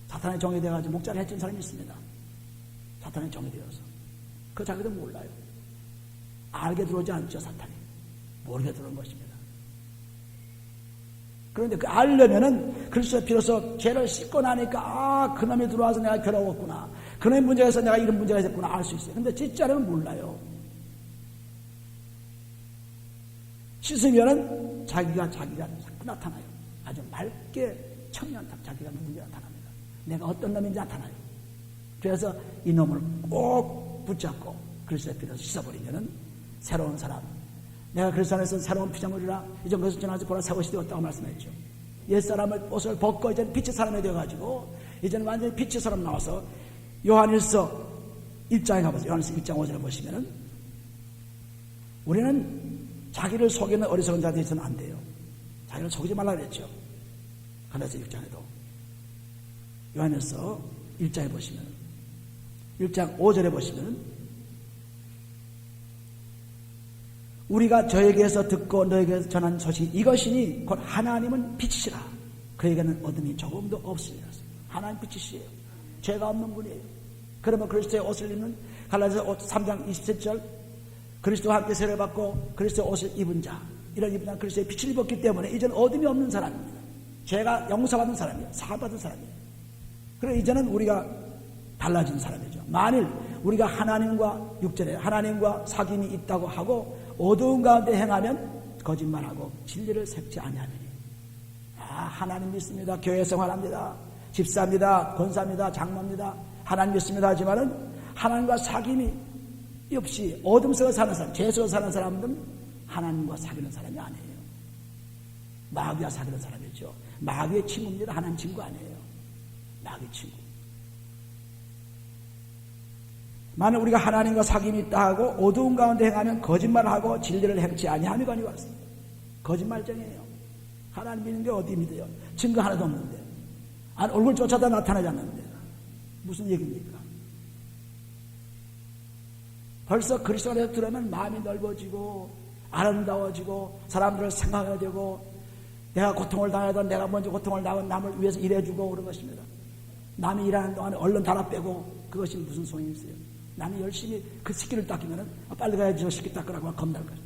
사탄의 종이 되어가지고 목자를 해친 사람이 있습니다. 사탄의 종이 되어서. 그 자기도 몰라요. 알게 들어오지 않죠, 사탄이. 모르게 들어온 것입니다. 그런데 그 알려면은 그리스도의 피로서 죄를 씻고 나니까 그놈이 들어와서 내가 괴로웠구나. 그놈의 문제가 있어서 내가 이런 문제가 있었구나 알 수 있어요. 근데 진짜로는 몰라요. 씻으면은 자기가 자꾸 나타나요. 아주 맑게 청년답 자기가 누군지 나타납니다. 내가 어떤 놈인지 나타나요. 그래서 이 놈을 꼭 붙잡고 그리스도의 피로 씻어버리면은 새로운 사람. 내가 그리스도 안에서 새로운 피조물이라 이전 것을 지나서 보라 새 옷이 되었다고 말씀했죠. 옛사람의 옷을 벗고 이제는 빛의 사람이 되어가지고 이제는 완전히 빛의 사람 나와서 요한일서 1장에 가보세요. 요한일서 1장 5절에 보시면은 우리는 자기를 속이는 어리석은 자들이 있어서는 안 돼요. 자기를 속이지 말라 그랬죠. 요한일서 1장에도 요한일서 1장에 보시면 1장 5절에 보시면 우리가 저에게서 듣고 너에게서 전한 소식이 이것이니 곧 하나님은 빛이시라. 그에게는 어둠이 조금도 없으리라. 하나님 빛이시에요. 죄가 없는 분이에요. 그러면 그리스도의 옷을 입는 갈라디아서 3장 27절 그리스도와 함께 세례를 받고 그리스도의 옷을 입은 자 이런 입은 자 그리스도의 빛을 입었기 때문에 이제는 어둠이 없는 사람입니다. 죄가 용서받은 사람이에요. 사함받은 사람이에요. 그래서 이제는 우리가 달라진 사람이죠. 만일 우리가 하나님과 6절에 하나님과 사귐이 있다고 하고 어두운 가운데 행하면 거짓말하고 진리를 색지 아니하느니. 하나님 믿습니다. 교회 생활합니다. 집사입니다. 권사입니다. 장로입니다. 하나님 믿습니다 하지만은 하나님과 사귐이 없이 어둠 속에 사는 사람, 죄 속에 사는 사람들은 하나님과 사귀는 사람이 아니에요. 마귀와 사귀는 사람이죠. 마귀의 친구입니다. 하나님 친구 아니에요. 마귀 친구. 만약 우리가 하나님과 사귐이 있다 하고 어두운 가운데 행하면 거짓말하고 진리를 행치 아니함이 관이 왔습니다. 거짓말쟁이에요. 하나님 믿는데 어디 믿어요? 증거 하나도 없는데. 얼굴조차도 나타나지 않는데. 무슨 얘기입니까? 벌써 그리스도 안에서 들어오면 마음이 넓어지고 아름다워지고 사람들을 생각하게 되고 내가 고통을 당해도 내가 먼저 고통을 당한 남을 위해서 일해주고 그런 것입니다. 남이 일하는 동안에 얼른 달아 빼고 그것이 무슨 소용이 있어요? 남이 열심히 그 식기를 닦으면 빨리 가야지 저 식기 닦으라고 겁날 거예요.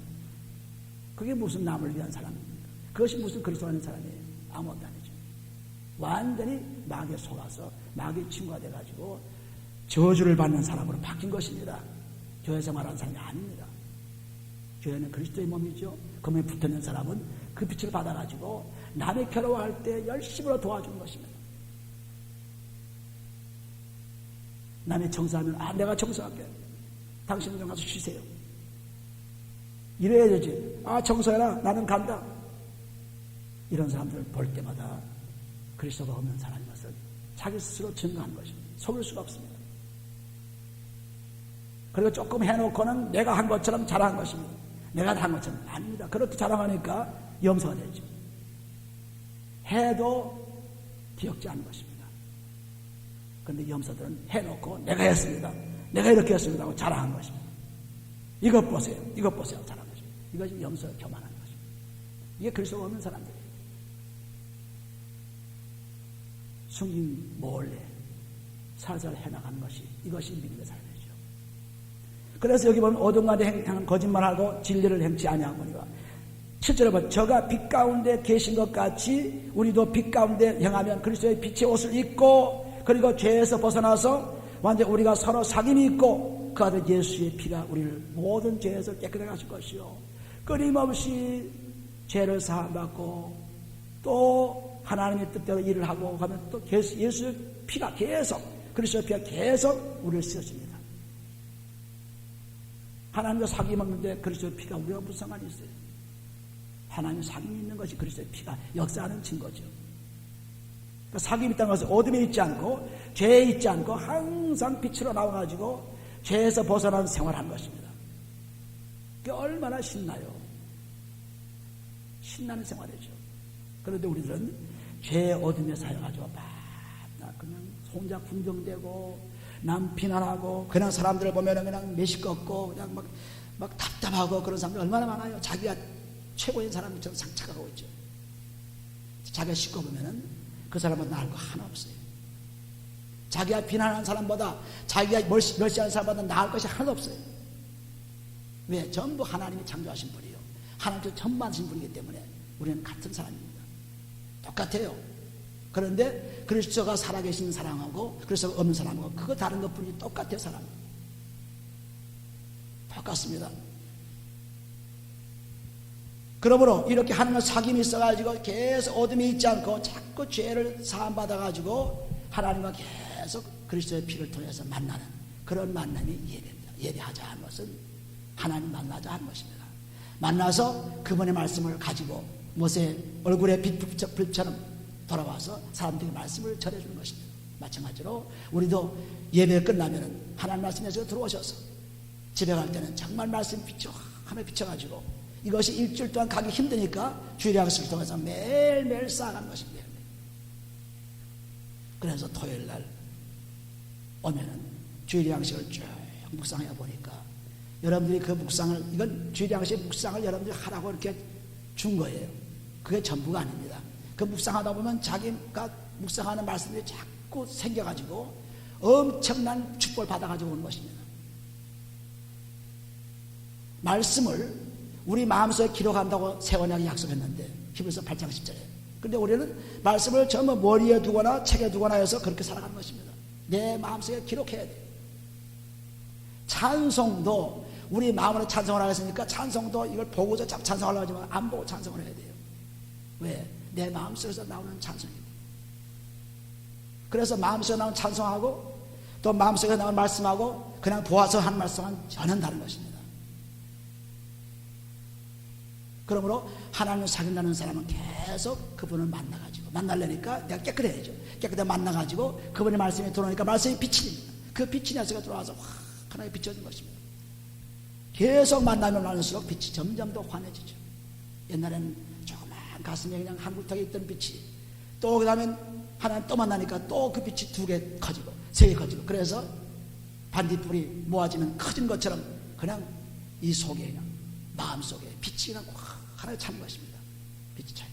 그게 무슨 남을 위한 사람입니까? 그것이 무슨 그리스도 하는 사람이에요? 아무것도 아니죠. 완전히 마귀에 속아서 마귀의 친구가 돼가지고 저주를 받는 사람으로 바뀐 것입니다. 교회에서 말하는 사람이 아닙니다. 교회는 그리스도의 몸이죠. 그 몸에 붙어있는 사람은 그 빛을 받아가지고 남의 괴로워할 때 열심으로 도와주는 것입니다. 남의 청소하면 내가 청소할게. 당신은 가서 쉬세요. 이래야 되지. 청소해라. 나는 간다. 이런 사람들을 볼 때마다 그리스도가 없는 사람인 것을 자기 스스로 증거한 것입니다. 속일 수가 없습니다. 그리고 조금 해놓고는 내가 한 것처럼 자랑한 것입니다. 내가 다 한 것처럼 아닙니다. 그렇게 자랑하니까 염소가 되죠. 해도 기억지 않은 것입니다. 그런데 염소들은 해놓고 내가 했습니다. 내가 이렇게 했습니다 하고 자랑한 것입니다. 이것 보세요. 이것 보세요. 자랑한 것입니다. 이것이 염소의 교만한 것입니다. 이게 그리스도가 없는 사람들이에요. 숨긴 몰래 살살 해나가는 것이 이것이 믿음의 삶이죠. 그래서 여기 보면 어둠가운데 행한 거짓말하고 진리를 행치 아니하거니와 7절에 보면 저가 빛 가운데 계신 것 같이 우리도 빛 가운데 행하면 그리스도의 빛의 옷을 입고 그리고 죄에서 벗어나서 완전 우리가 서로 사귐이 있고 그 아들 예수의 피가 우리를 모든 죄에서 깨끗하게 하실 것이요 끊임없이 죄를 사함받고 또 하나님의 뜻대로 일을 하고 하면 또 예수의 피가 계속 그리스도의 피가 계속 우리를 쓰여집니다. 하나님과 사귐이 먹는데 그리스도의 피가 우리가 무슨 상관이 있어요? 하나님과 사귐이 있는 것이 그리스도의 피가 역사하는 증거죠. 그러니까 사귐이 있다는 것은 어둠에 있지 않고 죄에 있지 않고 항상 빛으로 나와가지고 죄에서 벗어난 생활하는 것입니다. 그게 얼마나 신나요? 신나는 생활이죠. 그런데 우리들은 죄의 어둠에 사여가지고 막 그냥 혼자 궁정되고 남 비난하고 그냥 사람들을 보면 그냥 메시껍고 그냥 막 답답하고 그런 사람들 얼마나 많아요. 자기가 최고인 사람처럼 착각하고 있죠. 자기가 씻고 보면은 그 사람은 나을 거 하나 없어요. 자기가 비난하는 사람보다 자기가 멸시하는 사람보다 나을 것이 하나도 없어요. 왜? 전부 하나님이 창조하신 분이에요. 하나님께서 전만하신 분이기 때문에 우리는 같은 사람입니다. 똑같아요. 그런데 그리스도가 살아계신 사람하고 그리스도가 없는 사람하고 그거 다른 것뿐이 똑같아요. 사람 똑같습니다. 그러므로 이렇게 하나님과 사귐이 있어가지고 계속 어둠이 있지 않고 자꾸 죄를 사함받아가지고 하나님과 계속 그리스도의 피를 통해서 만나는 그런 만남이 예배입니다. 예배하자 하는 것은 하나님 만나자 하는 것입니다. 만나서 그분의 말씀을 가지고 모세의 얼굴에 빛처럼 돌아와서 사람들에게 말씀을 전해주는 것입니다. 마찬가지로 우리도 예배 끝나면 하나님 말씀에서 들어오셔서 집에 갈 때는 정말 말씀 하나 비춰가지고 이것이 일주일 동안 가기 힘드니까 주일의 양식을 통해서 매일매일 쌓아가는 것입니다. 그래서 토요일날 오면은 주일의 양식을 쭉 묵상해 보니까 여러분들이 그 묵상을 이건 주일의 양식의 묵상을 여러분들이 하라고 이렇게 준 거예요. 그게 전부가 아닙니다. 그 묵상하다 보면 자기가 묵상하는 말씀이 자꾸 생겨가지고 엄청난 축복을 받아가지고 오는 것입니다. 말씀을 우리 마음속에 기록한다고 세원양이 약속했는데 히브리서 8장 10절에 근데 우리는 말씀을 전부 머리에 두거나 책에 두거나 해서 그렇게 살아가는 것입니다. 내 마음속에 기록해야 돼요. 찬송도 우리 마음으로 찬송을 하겠으니까 찬송도 이걸 보고서 찬송하려고 하지만 안 보고 찬송을 해야 돼요. 왜? 내 마음속에서 나오는 찬송이에요. 그래서 마음속에 나오는 찬송하고 또 마음속에 나오는 말씀하고 그냥 보아서 한 말씀은 전혀 다른 것입니다. 그러므로 하나님을 사귄다는 사람은 계속 그분을 만나가지고 만나려니까 내가 깨끗해야죠. 깨끗하게 만나가지고 그분의 말씀이 들어오니까 말씀이 비칩니다. 그 빛이 내 속에 들어와서 환하게 비춰진 것입니다. 계속 만나면 나눌수록 빛이 점점 더 환해지죠. 옛날에는 조그만 가슴에 그냥 한 굴뚝에 있던 빛이 또 그 다음에 하나님 또 만나니까 또 그 빛이 2개 커지고 3개 커지고 그래서 반딧불이 모아지면 커진 것처럼 그냥 이 속에 그냥 마음속에 빛이 그냥 하나에 차는 것입니다. 빛이 차요.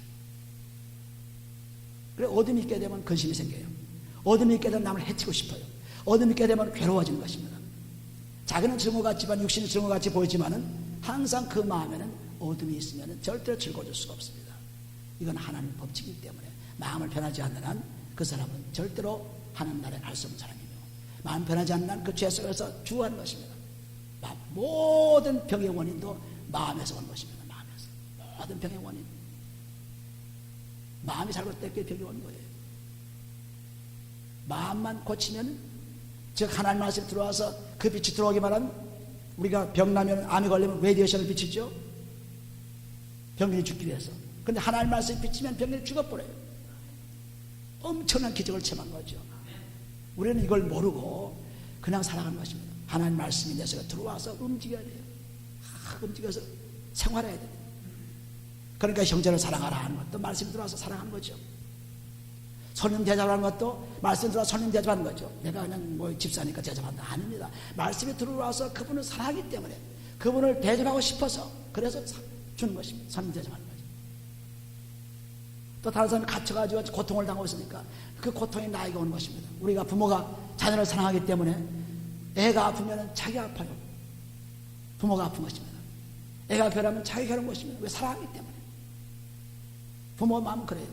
그래 어둠이 있게 되면 근심이 생겨요. 어둠이 있게 되면 남을 해치고 싶어요. 어둠이 있게 되면 괴로워지는 것입니다. 자기는 증오 같지만, 육신이 증오 같이 보이지만은 항상 그 마음에는 어둠이 있으면 절대로 즐거워질 수가 없습니다. 이건 하나님 법칙이기 때문에 마음을 변하지 않는 한 그 사람은 절대로 하나님 나라에 갈 수 없는 사람이며, 마음 변하지 않는 한 그 죄 속에서 죽어가는 것입니다. 모든 병의 원인도 마음에서 온 것입니다. 마음에서. 모든 병의 원인. 마음이 잘못됐기에 병이 온 거예요. 마음만 고치면, 즉 하나님 말씀이 들어와서 그 빛이 들어오기만 하면, 우리가 병나면, 암이 걸리면 레디에이션을 비치죠. 병인이 죽기 위해서. 그런데 하나님 말씀이 비치면 병인이 죽어버려요. 엄청난 기적을 체험한 거죠. 우리는 이걸 모르고 그냥 살아가는 것입니다. 하나님 말씀이 내 속에 들어와서 움직여야 돼요. 움직여서 생활해야 돼요. 그러니까 형제를 사랑하라 하는 것도 말씀이 들어와서 사랑하는 거죠. 손님 대접하는 것도 말씀이 들어와서 손님 대접하는 거죠. 내가 그냥 뭐 집사니까 대접한다. 아닙니다. 말씀이 들어와서 그분을 사랑하기 때문에, 그분을 대접하고 싶어서, 그래서 주는 것입니다. 손님 대접하는 거죠. 또 다른 사람이 갇혀가지고 고통을 당하고 있으니까 그 고통이 나에게 오는 것입니다. 우리가 부모가 자녀를 사랑하기 때문에 애가 아프면 자기가 아파요. 부모가 아픈 것입니다. 애가 괴로우면 자기가 괴로운 것입니다. 왜? 사랑하기 때문에. 부모 마음은 그래요.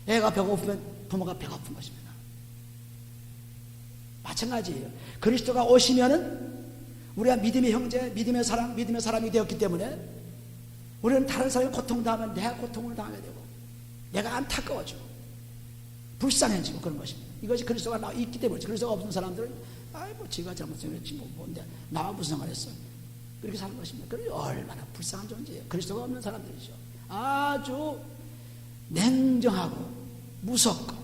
애가 배고프면 부모가 배고픈 것입니다. 마찬가지예요. 그리스도가 오시면은 우리가 믿음의 형제, 믿음의 사랑, 믿음의 사람이 되었기 때문에 우리는 다른 사람이 고통당하면 내가 고통을 당하게 되고, 내가 안타까워지고 불쌍해지고 그런 것입니다. 이것이 그리스도가 있기 때문이죠. 그리스도가 없는 사람들은 아이고 지가 잘못했지 뭐 뭔데 나와 무슨 상관했어, 그렇게 사는 것입니다. 그러니 얼마나 불쌍한 존재예요. 그리스도가 없는 사람들이죠. 아주 냉정하고 무섭고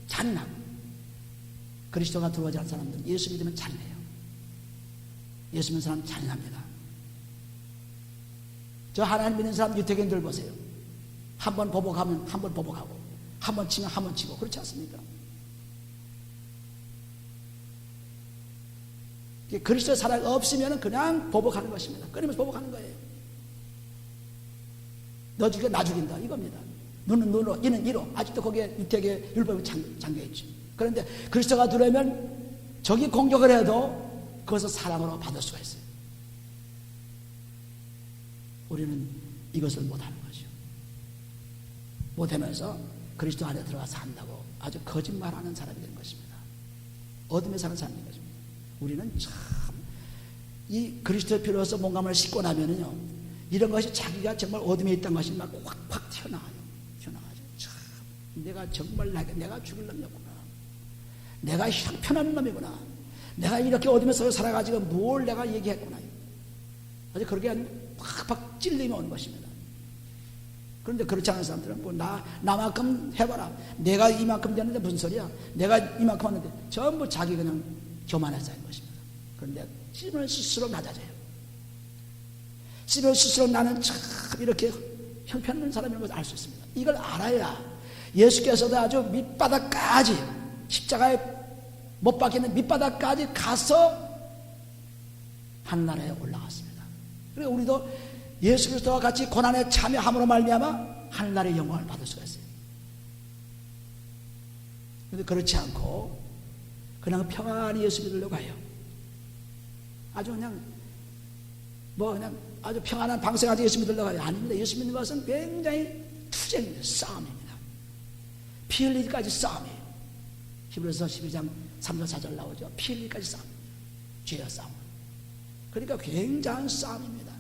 잔인하고. 그리스도가 들어오지 않은 사람들은 예수 믿으면 잔인해요. 예수 믿는 사람은 잔인합니다. 저 하나님 믿는 사람 유태인들 보세요. 한 번 보복하면 한 번 보복하고, 한 번 치면 한 번 치고, 그렇지 않습니까? 그리스도의 사랑이 없으면 그냥 보복하는 것입니다. 끊임없이 보복하는 거예요. 너 죽여 나 죽인다 이겁니다. 눈은 눈으로, 이는 이로. 아직도 거기에 유태계 율법이 잠겨있죠. 그런데 그리스도가 들어오면 적이 공격을 해도 그것을 사랑으로 받을 수가 있어요. 우리는 이것을 못하는 거죠. 못하면서 그리스도 안에 들어가서 산다고 아주 거짓말하는 사람이 된 것입니다. 어둠에 사는 사람인 것입니다. 우리는 참 이 그리스도의 피로서 몸감을 씻고 나면은요, 이런 것이 자기가 정말 어둠에 있다는 것이 막 확확 튀어나와요. 튀어나와죠. 참 내가 정말 내가 죽을 놈이었구나. 내가 형편없는 놈이구나. 내가 이렇게 어둠에서 살아가지고 뭘 내가 얘기했구나. 아주 그렇게 확확 찔림이 오는 것입니다. 그런데 그렇지 않은 사람들은 뭐 나만큼 해봐라. 내가 이만큼 됐는데 무슨 소리야. 내가 이만큼 왔는데 전부 자기 그냥 교만에 쌓인 것입니다. 그런데 씹으면 스스로 낮아져요. 씹으면 스스로 나는 참 이렇게 형편없는 사람인 것을 알 수 있습니다. 이걸 알아야 예수께서도 아주 밑바닥까지, 십자가에 못 박히는 밑바닥까지 가서 하늘나라에 올라갔습니다. 그리고 우리도 예수 그리스도와 같이 고난에 참여함으로 말미암아 하늘나라의 영광을 받을 수가 있어요. 그런데 그렇지 않고 그냥 평안히 예수 믿으려고 가요. 아주 그냥 아주 평안한 방생하지 예수 믿으려고 가요. 아닙니다. 예수 믿는 것은 굉장히 투쟁입니다. 싸움입니다. 피 흘리기까지 싸움이에요. 히브리서 12장 3절 4절 나오죠. 피 흘리기까지 싸움입니다. 죄와 싸움. 그러니까 굉장한 싸움입니다.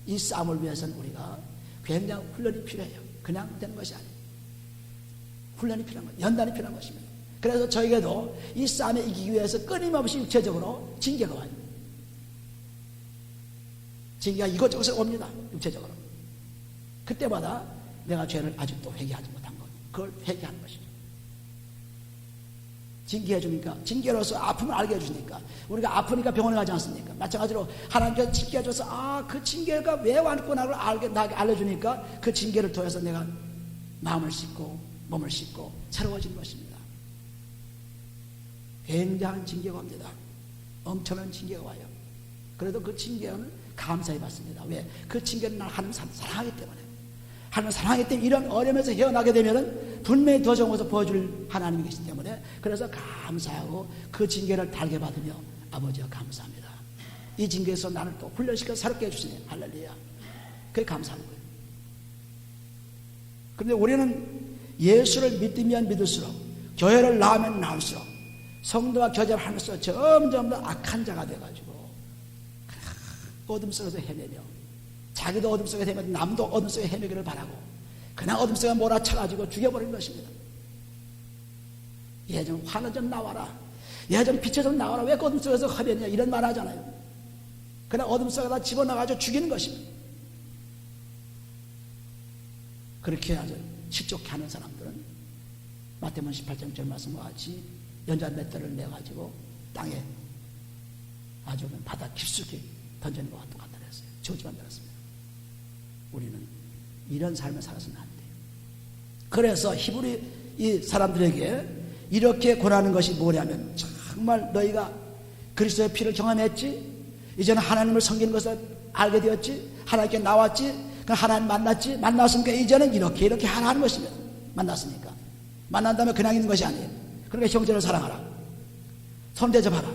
이 싸움을 위해서는 우리가 굉장한 훈련이 필요해요. 그냥 되는 것이 아니에요. 훈련이 필요한 거예요. 연단이 필요한 것입니다. 그래서 저에게도 이 싸움에 이기기 위해서 끊임없이 육체적으로 징계가 와요. 징계가 이것저것에 옵니다. 육체적으로. 그때마다 내가 죄를 아직도 회개하지 못한 것, 그걸 회개하는 것이죠. 징계해 주니까, 징계로서 아픔을 알게 해주니까, 우리가 아프니까 병원에 가지 않습니까? 마찬가지로 하나님께서 징계해 줘서 그 징계가 왜 왔구나를 나에게 알려주니까 그 징계를 통해서 내가 마음을 씻고 몸을 씻고 새로워지는 것입니다. 굉장한 징계가 옵니다. 엄청난 징계가 와요. 그래도 그 징계는 감사히 받습니다. 왜? 그 징계는 날 하나님 사랑하기 때문에, 하나님을 사랑하기 때문에 이런 어려움에서 헤어나게 되면은 분명히 더 좋은 것을 보여줄 하나님이 계시기 때문에 그래서 감사하고 그 징계를 달게 받으며 아버지여 감사합니다. 이 징계에서 나를 또 훈련시켜 새롭게 해주시니 할렐루야. 그게 감사하는 거예요. 그런데 우리는 예수를 믿으면 믿을수록 교회를 나오면 나올수록 성도와 교제를 하면서 점점 더 악한 자가 돼가지고 어둠 속에서 헤매며 자기도 어둠 속에 헤매고 남도 어둠 속에 헤매기를 바라고 그냥 어둠 속에 몰아쳐가지고 죽여버린 것입니다. 얘 좀 화는 좀 나와라, 얘 좀 빛에 좀 나와라, 왜 어둠 속에서 헤매냐 이런 말 하잖아요. 그냥 어둠 속에다 집어넣어가지고 죽이는 것입니다. 그렇게 아주 실족해 하는 사람들은 마태복음 18장 말씀과 같이 연자 몇 대를 내가지고 땅에 아주 바다 깊숙이 던지는 것과 똑같다 그랬어요. 저주만 들었습니다. 우리는 이런 삶을 살아서는 안 돼요. 그래서 히브리 이 사람들에게 이렇게 권하는 것이 뭐냐면, 정말 너희가 그리스도의 피를 경험했지, 이제는 하나님을 섬기는 것을 알게 되었지, 하나님께 나왔지, 하나님 만났지, 만났으니까 이제는 이렇게 하라는 것입니다. 만났으니까. 만난 다음에 그냥 있는 것이 아니에요. 그러니까 형제를 사랑하라, 손대접하라,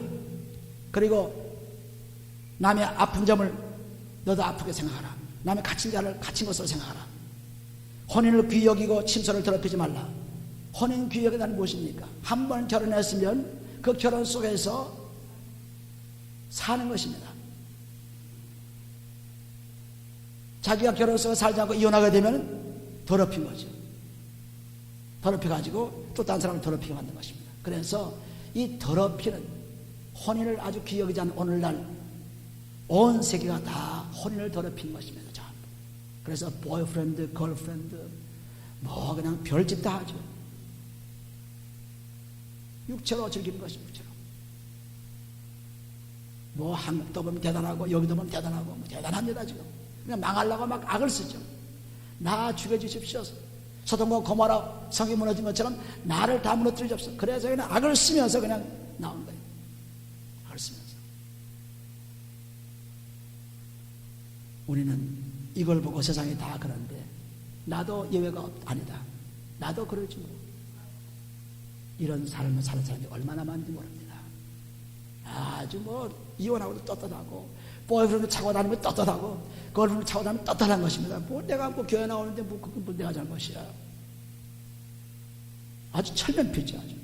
그리고 남의 아픈 점을 너도 아프게 생각하라, 남의 갇힌 자를 갇힌 것으로 생각하라, 혼인을 귀히 여기고 침소를 더럽히지 말라. 혼인 귀히 여기다는 무엇입니까? 한 번 결혼했으면 그 결혼 속에서 사는 것입니다. 자기가 결혼 속에 살지 않고 이혼하게 되면 더럽힌 거죠. 더럽혀가지고 또 다른 사람을 더럽히게 만든 것입니다. 그래서 이 더럽히는, 혼인을 아주 귀히 여기지 않는 오늘날 온 세계가 다 혼인을 더럽힌 것입니다. 전부. 그래서 보이프렌드, 걸프렌드, 뭐 그냥 별짓 다 하죠. 육체로 즐기는 것입니다. 육체로. 뭐 한국도 보면 대단하고 여기도 보면 대단하고 뭐 대단합니다. 지금 그냥 망하려고 막 악을 쓰죠. 나 죽여주십시오. 소돔과 고모라 성이 무너진 것처럼 나를 다 무너뜨려 줍시오. 그래서 그냥 악을 쓰면서 그냥 나온 거예요. 악을 쓰면서. 우리는 이걸 보고 세상이 다 그런데 나도 예외가 아니다, 나도 그럴지 뭐. 이런 삶을 사는 사람이 얼마나 많은지 모릅니다. 아주 뭐 이혼하고도 떳떳하고, 보이프렌드 차고 다니면 떳떳하고, 걸프렌드 차고 다니면 떳떳한 것입니다. 뭐 내가 뭐 교회 나오는데 뭐 그건 뭐 내가 잘못이야. 아주 철면피죠. 아주.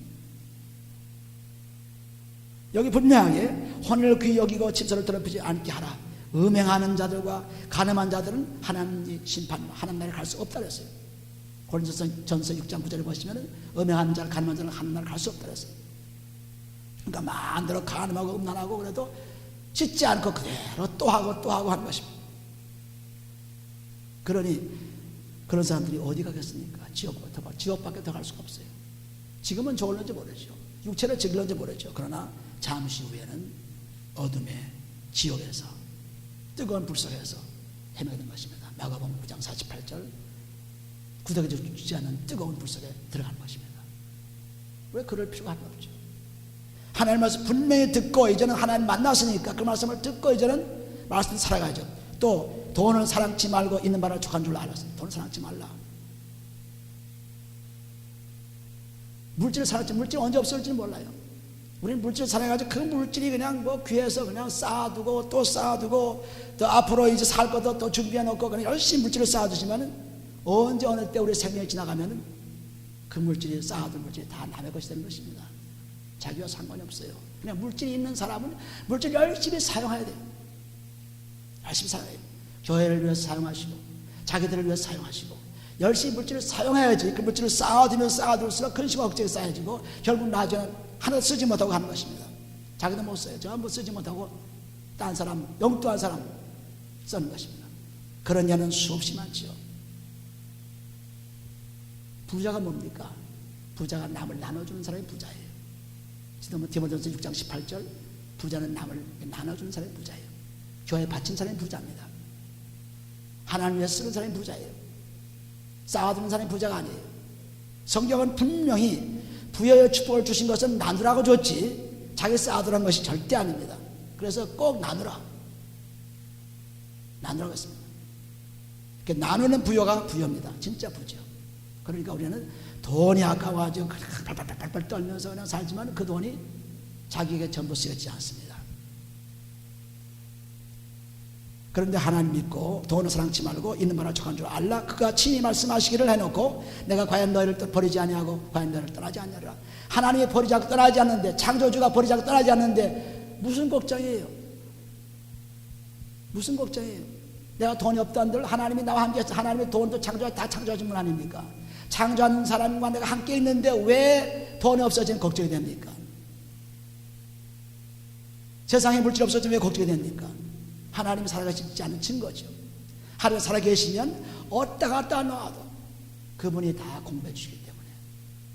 여기 분명하게 혼을 귀히 여기고 침소를 더럽히지 않게 하라. 음행하는 자들과 간음한 자들은 하나님의 심판, 하나님 나라에 갈 수 없다 그랬어요. 고린도전서 6장 9절을 보시면 음행하는 자를, 간음한 자는 하나님 나라에 갈 수 없다 그랬어요. 그러니까 마음대로 간음하고 음란하고 그래도 짓지 않고 그대로 또 하고 하는 것입니다. 그러니 그런 사람들이 어디 가겠습니까? 지옥밖에 더 갈 수가 없어요. 지금은 좋을는지 모르죠. 육체를 즐길는지 모르죠. 그러나 잠시 후에는 어둠의 지옥에서, 뜨거운 불 속에서 헤매는 것입니다. 마가복음 9장 48절, 구더기도 주지 않는 뜨거운 불 속에 들어가는 것입니다. 왜 그럴 필요가 없죠? 하나님 말씀 분명히 듣고 이제는 하나님 만났으니까 그 말씀을 듣고 이제는 말씀 살아가죠. 또 돈을 사랑치 말고 있는 바를 족한 줄로 알았어요. 돈을 사랑치 말라. 물질을 사랑치, 물질이 언제 없을지 몰라요. 우리는 물질을 사랑해가지고 그 물질이 그냥 뭐 귀에서 그냥 쌓아두고 또 쌓아두고 또 앞으로 이제 살 것도 또 준비해놓고 그냥 열심히 물질을 쌓아두시면은 언제 어느 때 우리 생명이 지나가면은 그 물질이, 쌓아둔 물질이 다 남의 것이 되는 것입니다. 자기와 상관이 없어요. 그냥 물질이 있는 사람은 물질 열심히 사용해야 돼요. 열심히 사용해야 돼요. 교회를 위해서 사용하시고 자기들을 위해서 사용하시고 열심히 물질을 사용해야지. 그 물질을 쌓아두면 쌓아둘수록 근심과 걱정이 쌓여지고 결국 나중에는 하나 쓰지 못하고 하는 것입니다. 자기도 못 써요. 전부 쓰지 못하고 딴 사람, 영뚜한 사람 쓰는 것입니다. 그런 예는 수없이 많지요. 부자가 뭡니까? 부자가 남을 나눠주는 사람이 부자예요. 디모데전서 6장 18절, 부자는 남을 나눠주는 사람이 부자예요. 교회에 바친 사람이 부자입니다. 하나님 위해 쓰는 사람이 부자예요. 쌓아두는 사람이 부자가 아니에요. 성경은 분명히 부여의 축복을 주신 것은 나누라고 줬지 자기 쌓아두란 것이 절대 아닙니다. 그래서 꼭 나누라고 했습니다. 나누는 부여가 부여입니다. 진짜 부죠. 그러니까 우리는 돈이 아까워가지고 팔팔팔팔 떨면서 그냥 살지만 그 돈이 자기에게 전부 쓰여지지 않습니다. 그런데 하나님 믿고 돈을 사랑치 말고 있는 만을 족한 줄 알라. 그가 친히 말씀하시기를 해놓고 내가 과연 너희를 버리지 아니하고 과연 너희를 떠나지 않느라. 하나님이 버리지 않고 떠나지 않는데, 창조주가 버리지 않고 떠나지 않는데 무슨 걱정이에요? 무슨 걱정이에요? 내가 돈이 없다는들 하나님이 나와 함께 해서 하나님의 돈도 다 창조하신 분 아닙니까? 창조하는 사람과 내가 함께 있는데 왜 돈이 없어지면 걱정이 됩니까? 세상에 물질 없어지면 왜 걱정이 됩니까? 하나님이 살아계시지 않은 증거죠. 하나님 살아계시면 어디다 갖다 놔도 그분이 다 공부해 주시기 때문에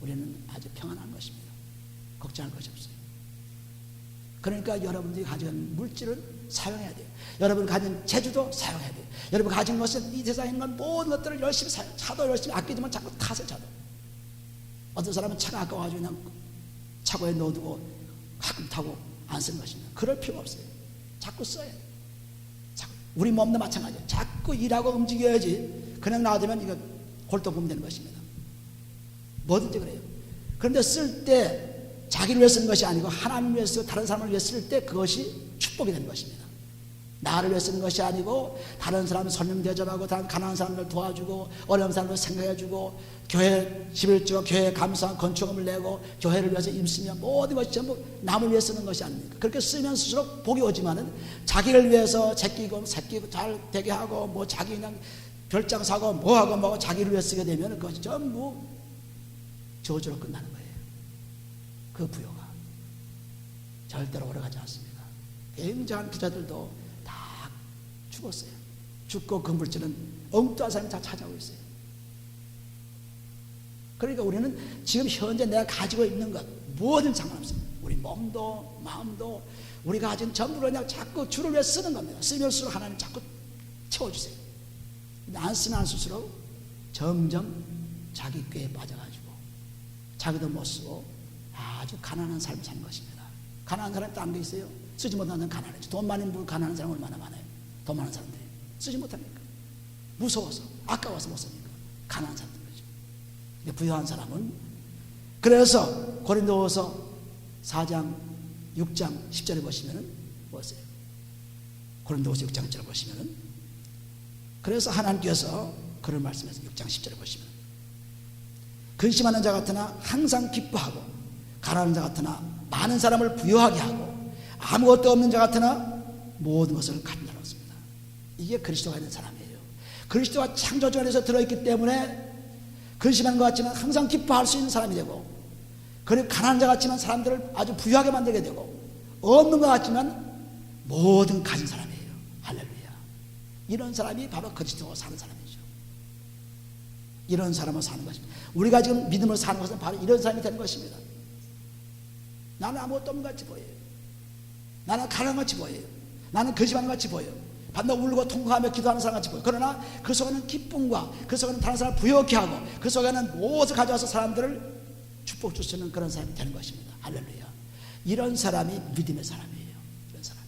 우리는 아주 평안한 것입니다. 걱정할 것이 없어요. 그러니까 여러분들이 가진 물질은 사용해야 돼요. 여러분 가진 재주도 사용해야 돼요. 여러분 가진 것은 이 세상에 있는 모든 것들을 열심히 사용. 차도 열심히 아끼지만 자꾸 타세요. 차도. 어떤 사람은 차가 아까워가지고 그냥 차고에 넣어두고 가끔 타고 안 쓰는 것입니다. 그럴 필요가 없어요. 자꾸 써야 돼요. 우리 몸도 마찬가지예요. 자꾸 일하고 움직여야지 그냥 놔두면 이거 골동품 되는 것입니다. 뭐든지 그래요. 그런데 쓸 때 자기를 위해 쓰는 것이 아니고 하나님을 위해 쓰고 다른 사람을 위해 쓸 때 그것이 축복이 되는 것입니다. 나를 위해 쓰는 것이 아니고 다른 사람을 설명대접하고 다른 가난한 사람들 도와주고 어려운 사람을 생각해주고 교회 11조 교회 감사한 건축금을 내고 교회를 위해서 힘쓰며 모든 것이 전부 남을 위해 쓰는 것이 아닙니까? 그렇게 쓰면 쓸수록 복이 오지만은 자기를 위해서 새끼고 잘 되게 하고 뭐 자기 그냥 별장 사고 뭐하고 뭐하고 자기를 위해 쓰게 되면 그것이 전부 저주로 끝나는 거예요. 그 부여가 절대로 오래가지 않습니다. 굉장한 부자들도 다 죽었어요. 죽고 그 물질은 엉뚱한 사람이 다 찾아오고 있어요. 그러니까 우리는 지금 현재 내가 가지고 있는 것 뭐든 상관없습니다. 우리 몸도 마음도 우리가 가진 전부를 그냥 자꾸 주를 위해 쓰는 겁니다. 쓰면 쓸수록 하나님 자꾸 채워주세요. 근데 안 쓰면 안 쓸수록 점점 자기 꾀에 빠져가지고 자기도 못 쓰고 아주 가난한 삶을 사는 것입니다. 가난한 사람이 딴 게 있어요? 쓰지 못하는 가난하죠. 돈 많이 벌고 가난한 사람 얼마나 많아요? 돈 많은 사람들이 쓰지 못합니까? 무서워서 아까워서 못 쓰니까 가난한 사람들 거죠. 근데 부유한 사람은 그래서 고린도후서 4장 6장 10절에 보시면은 뭐세요? 고린도후서 6장 10절에 보시면은 그래서 하나님께서 그런 말씀에서 6장 10절에 보시면 근심하는 자 같으나 항상 기뻐하고 가난한 자 같으나 많은 사람을 부유하게 하고 아무것도 없는 자 같으나 모든 것을 가진 자라 없습니다. 이게 그리스도가 있는 사람이에요. 그리스도가 창조주 안에서 들어있기 때문에 근심하는 것 같지만 항상 기뻐할 수 있는 사람이 되고 그리고 가난한 자 같지만 사람들을 아주 부유하게 만들게 되고 없는 것 같지만 모든 가진 사람이에요. 할렐루야. 이런 사람이 바로 그리스도가 사는 사람이죠. 이런 사람을 사는 것입니다. 우리가 지금 믿음으로 사는 것은 바로 이런 사람이 되는 것입니다. 나는 아무것도 없는 것 같이 보여요. 나는 가난한 것 같이 보여요. 나는 거짓말하는 것 같이 보여요. 밤낮 울고 통곡하며 기도하는 사람 같이 보여요. 그러나 그 속에는 기쁨과 그 속에는 다른 사람을 부여케 하고 그 속에는 무엇을 가져와서 사람들을 축복 줄 수 있는 그런 사람이 되는 것입니다. 할렐루야. 이런 사람이 믿음의 사람이에요. 이런 사람이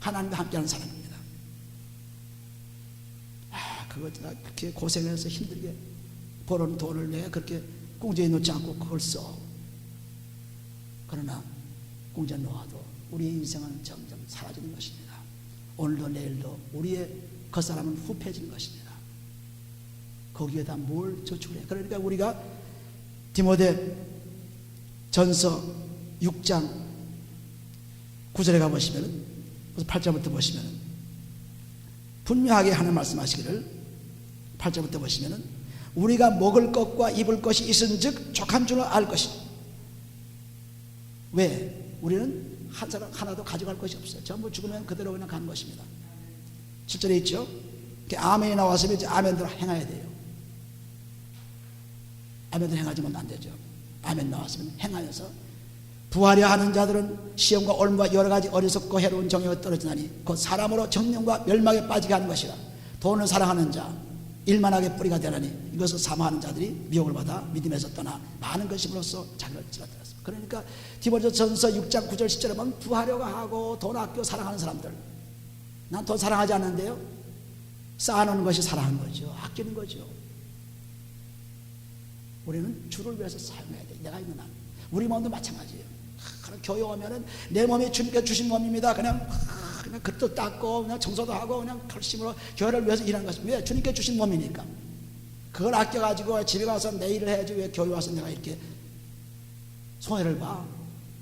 하나님과 함께하는 사람입니다. 그걸 그렇게 고생해서 힘들게 벌어온 돈을 왜 그렇게 공제에 넣지 않고 그걸 써. 그러나 공제에 넣어도 우리의 인생은 점점 사라지는 것입니다. 오늘도 내일도 우리의 겉사람은 후패해지는 것입니다. 거기에다 뭘 저축을 해요? 그러니까 우리가 디모데 전서 6장 9절에 가보시면 8절부터 보시면 분명하게 하는 말씀하시기를 8절부터 보시면 우리가 먹을 것과 입을 것이 있은즉 족한 줄을 알 것이다. 왜? 우리는 한 사람 하나도 가져갈 것이 없어요. 전부 죽으면 그대로 그냥 가는 것입니다. 7절에 있죠. 아멘이 나왔으면 이제 아멘대로 행해야 돼요. 아멘대로 행하지면 안 되죠. 아멘 나왔으면 행하면서 부하려 하는 자들은 시험과 올무와 여러 가지 어리석고 해로운 정욕에 떨어지나니 곧 사람으로 정령과 멸망에 빠지게 하는 것이라. 돈을 사랑하는 자 일만하게 뿌리가 되나니 이것을 사모하는 자들이 미혹을 받아 믿음에서 떠나 많은 것임으로써 자기를 찔러들었습니다. 그러니까 디모데전서 6장 9절 10절에 보면 부하려고 하고 돈 아끼고 사랑하는 사람들, 난 돈 사랑하지 않는데요, 쌓아놓는 것이 사랑하는 거죠. 아끼는 거죠. 우리는 주를 위해서 사용해야 돼. 내가 있는 한. 우리 몸도 마찬가지예요. 그냥 교회 오면은 내 몸이 주님께 주신 몸입니다. 그냥 그릇도 닦고 그냥 청소도 하고 그냥 결심으로 교회를 위해서 일하는 것입니다. 왜? 주님께 주신 몸이니까. 그걸 아껴가지고 집에 가서 내일을 해야지 왜 교회 와서 내가 이렇게 손해를 봐.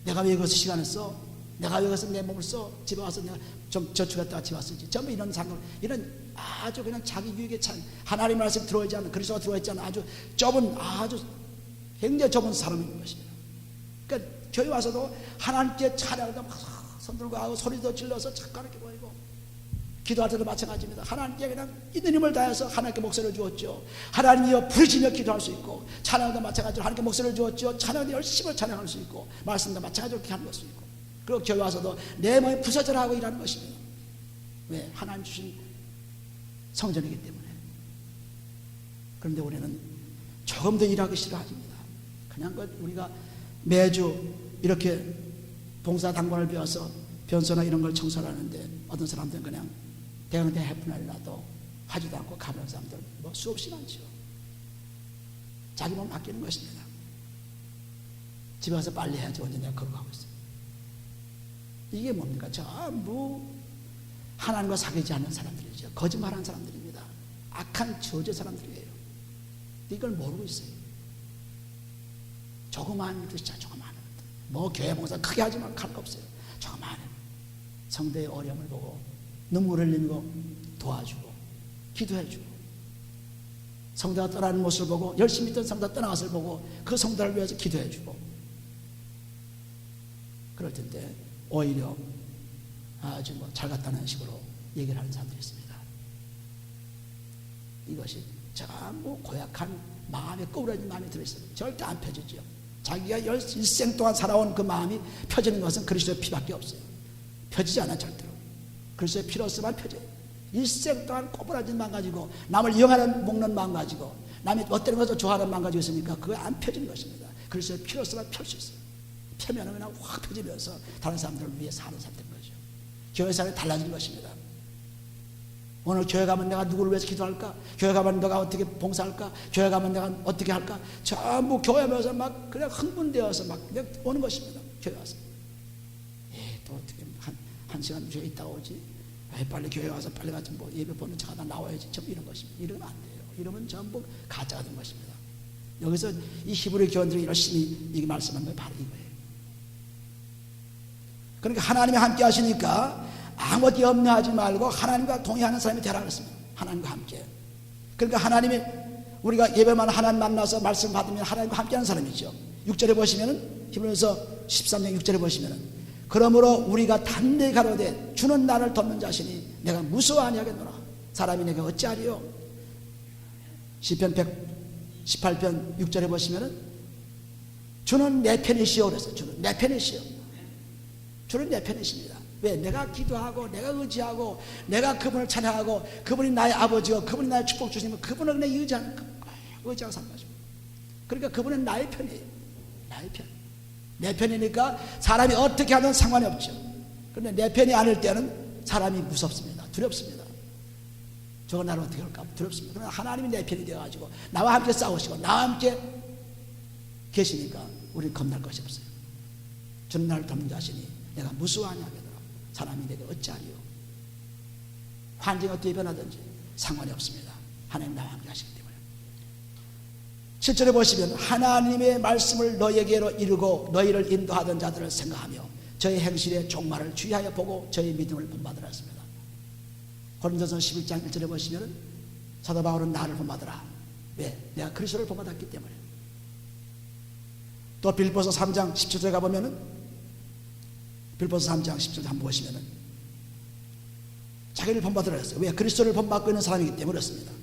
내가 왜 여기서 시간을 써? 내가 왜 여기서 내 몸을 써? 집에 와서 내가 좀 저축했다가 집에 와서 쓰지. 전부 이런 상관, 이런 아주 그냥 자기 유익에 찬 하나님 말씀 들어오지 않는, 그리스도가 들어오지 않는 아주 좁은, 아주 굉장히 좁은 사람인 것입니다. 그러니까 교회 와서도 하나님께 찬양하다 막 손 들고 하고 소리도 질러서 잠깐 이렇게 보이고, 기도할 때도 마찬가지입니다. 하나님께 그냥 있는 힘을 다해서 하나님께 목소리를 주었죠. 하나님이여 부르시며 기도할 수 있고, 찬양도 마찬가지로 하나님께 목소리를 주었죠. 찬양도 열심히 찬양할 수 있고, 말씀도 마찬가지로 그렇게 하는 것도 있고, 그리고 교회 와서도 내 몸이 부서져라 하고 일하는 것입니다. 왜? 하나님 주신 성전이기 때문에. 그런데 우리는 조금 더 일하기 싫어합니다. 그냥 우리가 매주 이렇게 봉사당번을 배워서 변소나 이런 걸 청소를 하는데, 어떤 사람들은 그냥 대형대 해프날라도 하지도 않고 가는 사람들 뭐 수없이 많죠. 자기 몸 아끼는 것입니다. 집에 가서 빨리 해야지 언제 내가 그러고 하고 있어요. 이게 뭡니까? 전부 하나님과 사귀지 않는 사람들이죠. 거짓말하는 사람들입니다. 악한 저주 사람들이에요. 이걸 모르고 있어요. 조그마한 것도 진짜 조그마한 것. 뭐 교회 봉사 크게 하지만 할 거 없어요. 조그마한 성도의 어려움을 보고 눈물을 흘리고 도와주고 기도해주고, 성도가 떠나는 모습을 보고 열심히 있던 성도가 떠나는 것을 보고 그 성도를 위해서 기도해주고, 그럴 텐데 오히려 아주 뭐 잘 갔다는 식으로 얘기를 하는 사람들이 있습니다. 이것이 전부 고약한 마음에 꺼우러진 마음이 들어있어요. 절대 안 펴지죠. 자기가 일생 동안 살아온 그 마음이 펴지는 것은 그리스도의 피밖에 없어요. 펴지지 않아 절대로. 그리스도의 피로서만 펴져요. 일생 동안 꼬부라진 마음 가지고, 남을 이용하는 먹는 마음 가지고, 남이 어떤 것을 좋아하는 마음 가지고 있으니까 그거 안 펴지는 것입니다. 그리스도의 피로서만 펼 수 있어요. 펴면은 그냥 확 펴지면서 다른 사람들을 위해 사는 사람들인 거죠. 교회 사람이 달라진 것입니다. 오늘 교회 가면 내가 누구를 위해서 기도할까? 교회 가면 내가 어떻게 봉사할까? 교회 가면 내가 어떻게 할까? 전부 교회 가면서 막 그냥 흥분되어서 막 그냥 오는 것입니다. 교회 와서. 또 어떻게 한 시간 교회 있다 오지? 빨리 교회 와서 빨리 가서 뭐 예배 보는 척 하다 나와야지. 전부 이런 것입니다. 이러면 안 돼요. 이러면 전부 가짜가 된 것입니다. 여기서 이 히브리 교원들이 열심히 이 말씀한 게 바로 이거예요. 그러니까 하나님이 함께 하시니까 아무것도 염려하지 말고 하나님과 동의하는 사람이 되라 그랬습니다. 하나님과 함께. 그러니까 하나님이, 우리가 예배만 하나님 만나서 말씀 받으면 하나님과 함께하는 사람이죠. 6절에 보시면은, 히브리서 13장 6절에 보시면은, 그러므로 우리가 담대히 가로되 주는 나를 돕는 자시니 내가 무서워하니 하겠노라. 사람이 내가 어찌하리요? 시편 118편 6절에 보시면은, 주는 내 편이시오 그랬어요. 주는 내 편이시오. 주는 내 편이십니다. 왜? 내가 기도하고 내가 의지하고 내가 그분을 찬양하고 그분이 나의 아버지고 그분이 나의 축복 주시면 그분을 그냥 의지하는 거예요. 의지하고 사는 거죠. 그러니까 그분은 나의 편이에요. 나의 편. 내 편이니까 사람이 어떻게 하든 상관이 없죠. 그런데 내 편이 아닐 때는 사람이 무섭습니다. 두렵습니다. 저거 나를 어떻게 할까? 두렵습니다. 그러나 하나님이 내 편이 되어가지고 나와 함께 싸우시고 나와 함께 계시니까 우리는 겁날 것이 없어요. 주는 나를 돕는 자시니 내가 무수하냐 하더라. 사람이 내가 어찌하리요? 환경이 어떻게 변하든지 상관이 없습니다. 하나님 나와 함께 하시기 때문에. 7절에 보시면, 하나님의 말씀을 너에게로 이루고 너희를 인도하던 자들을 생각하며 저희 행실의 종말을 주의하여 보고 저희 믿음을 본받으라 했습니다. 고린도서 11장 1절에 보시면 사도 바울은 나를 본받으라. 왜? 내가 그리스도를 본받았기 때문에. 또 빌립보서 3장 17절에 가보면은, 빌립보서 3장 10절 한번 보시면은 자기를 본받으라 했어요. 왜? 그리스도를 본받고 있는 사람이기 때문에 그렇습니다.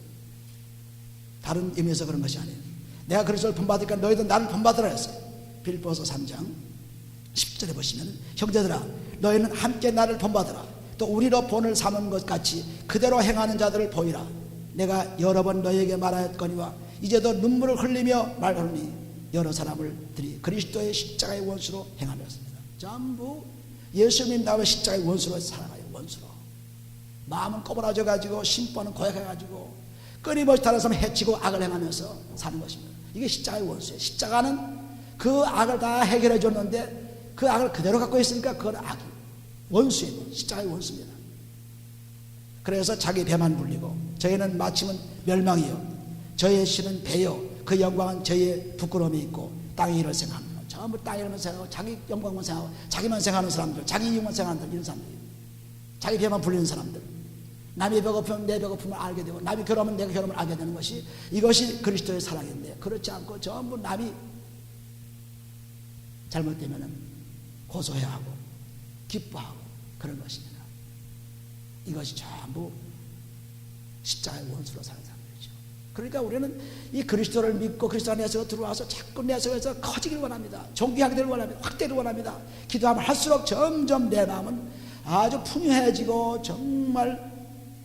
다른 의미에서 그런 것이 아니에요. 내가 그리스도를 본받으니까 너희도 나를 본받으라 했어요. 빌립보서 3장 10절에 보시면, 형제들아 너희는 함께 나를 본받으라. 또 우리로 본을 삼은 것 같이 그대로 행하는 자들을 보이라. 내가 여러 번 너희에게 말하였거니와 이제도 눈물을 흘리며 말하노니 여러 사람들이 그리스도의 십자가의 원수로 행하였습니다. 전부 예수님 나와 십자가의 원수로 살아가요. 원수로. 마음은 꼬부라져가지고 심보는 고약해가지고 끊임없이 다른 사람을 해치고 악을 행하면서 사는 것입니다. 이게 십자가의 원수예요. 십자가는 그 악을 다 해결해 줬는데 그 악을 그대로 갖고 있으니까 그건 악이 원수예요. 십자가의 원수입니다. 그래서 자기 배만 불리고 저희는 마침은 멸망이요 저의 신은 배요 그 영광은 저희의 부끄러움이 있고 땅의 일을 생각합니다. 전부 땅의 일만 생각하고 자기 영광만 생각하고 자기만 생각하는 사람들, 자기 이익만 생각하는 사람들, 이런 사람들이에요. 자기 배만 불리는 사람들. 남이 배고프면 내 배고픔을 알게 되고 남이 괴로우면 내가 괴로움을 알게 되는 것이 이것이 그리스도의 사랑인데 그렇지 않고 전부 남이 잘못되면 고소해하고 기뻐하고 그런 것입니다. 이것이 전부 십자가의 원수로 사는 사람들이죠. 그러니까 우리는 이 그리스도를 믿고 그리스도 안에 들어와서 자꾸 내 속에서 커지기를 원합니다. 존귀하게 되기를 원합니다. 확대를 원합니다. 기도하면 할수록 점점 내 마음은 아주 풍요해지고 정말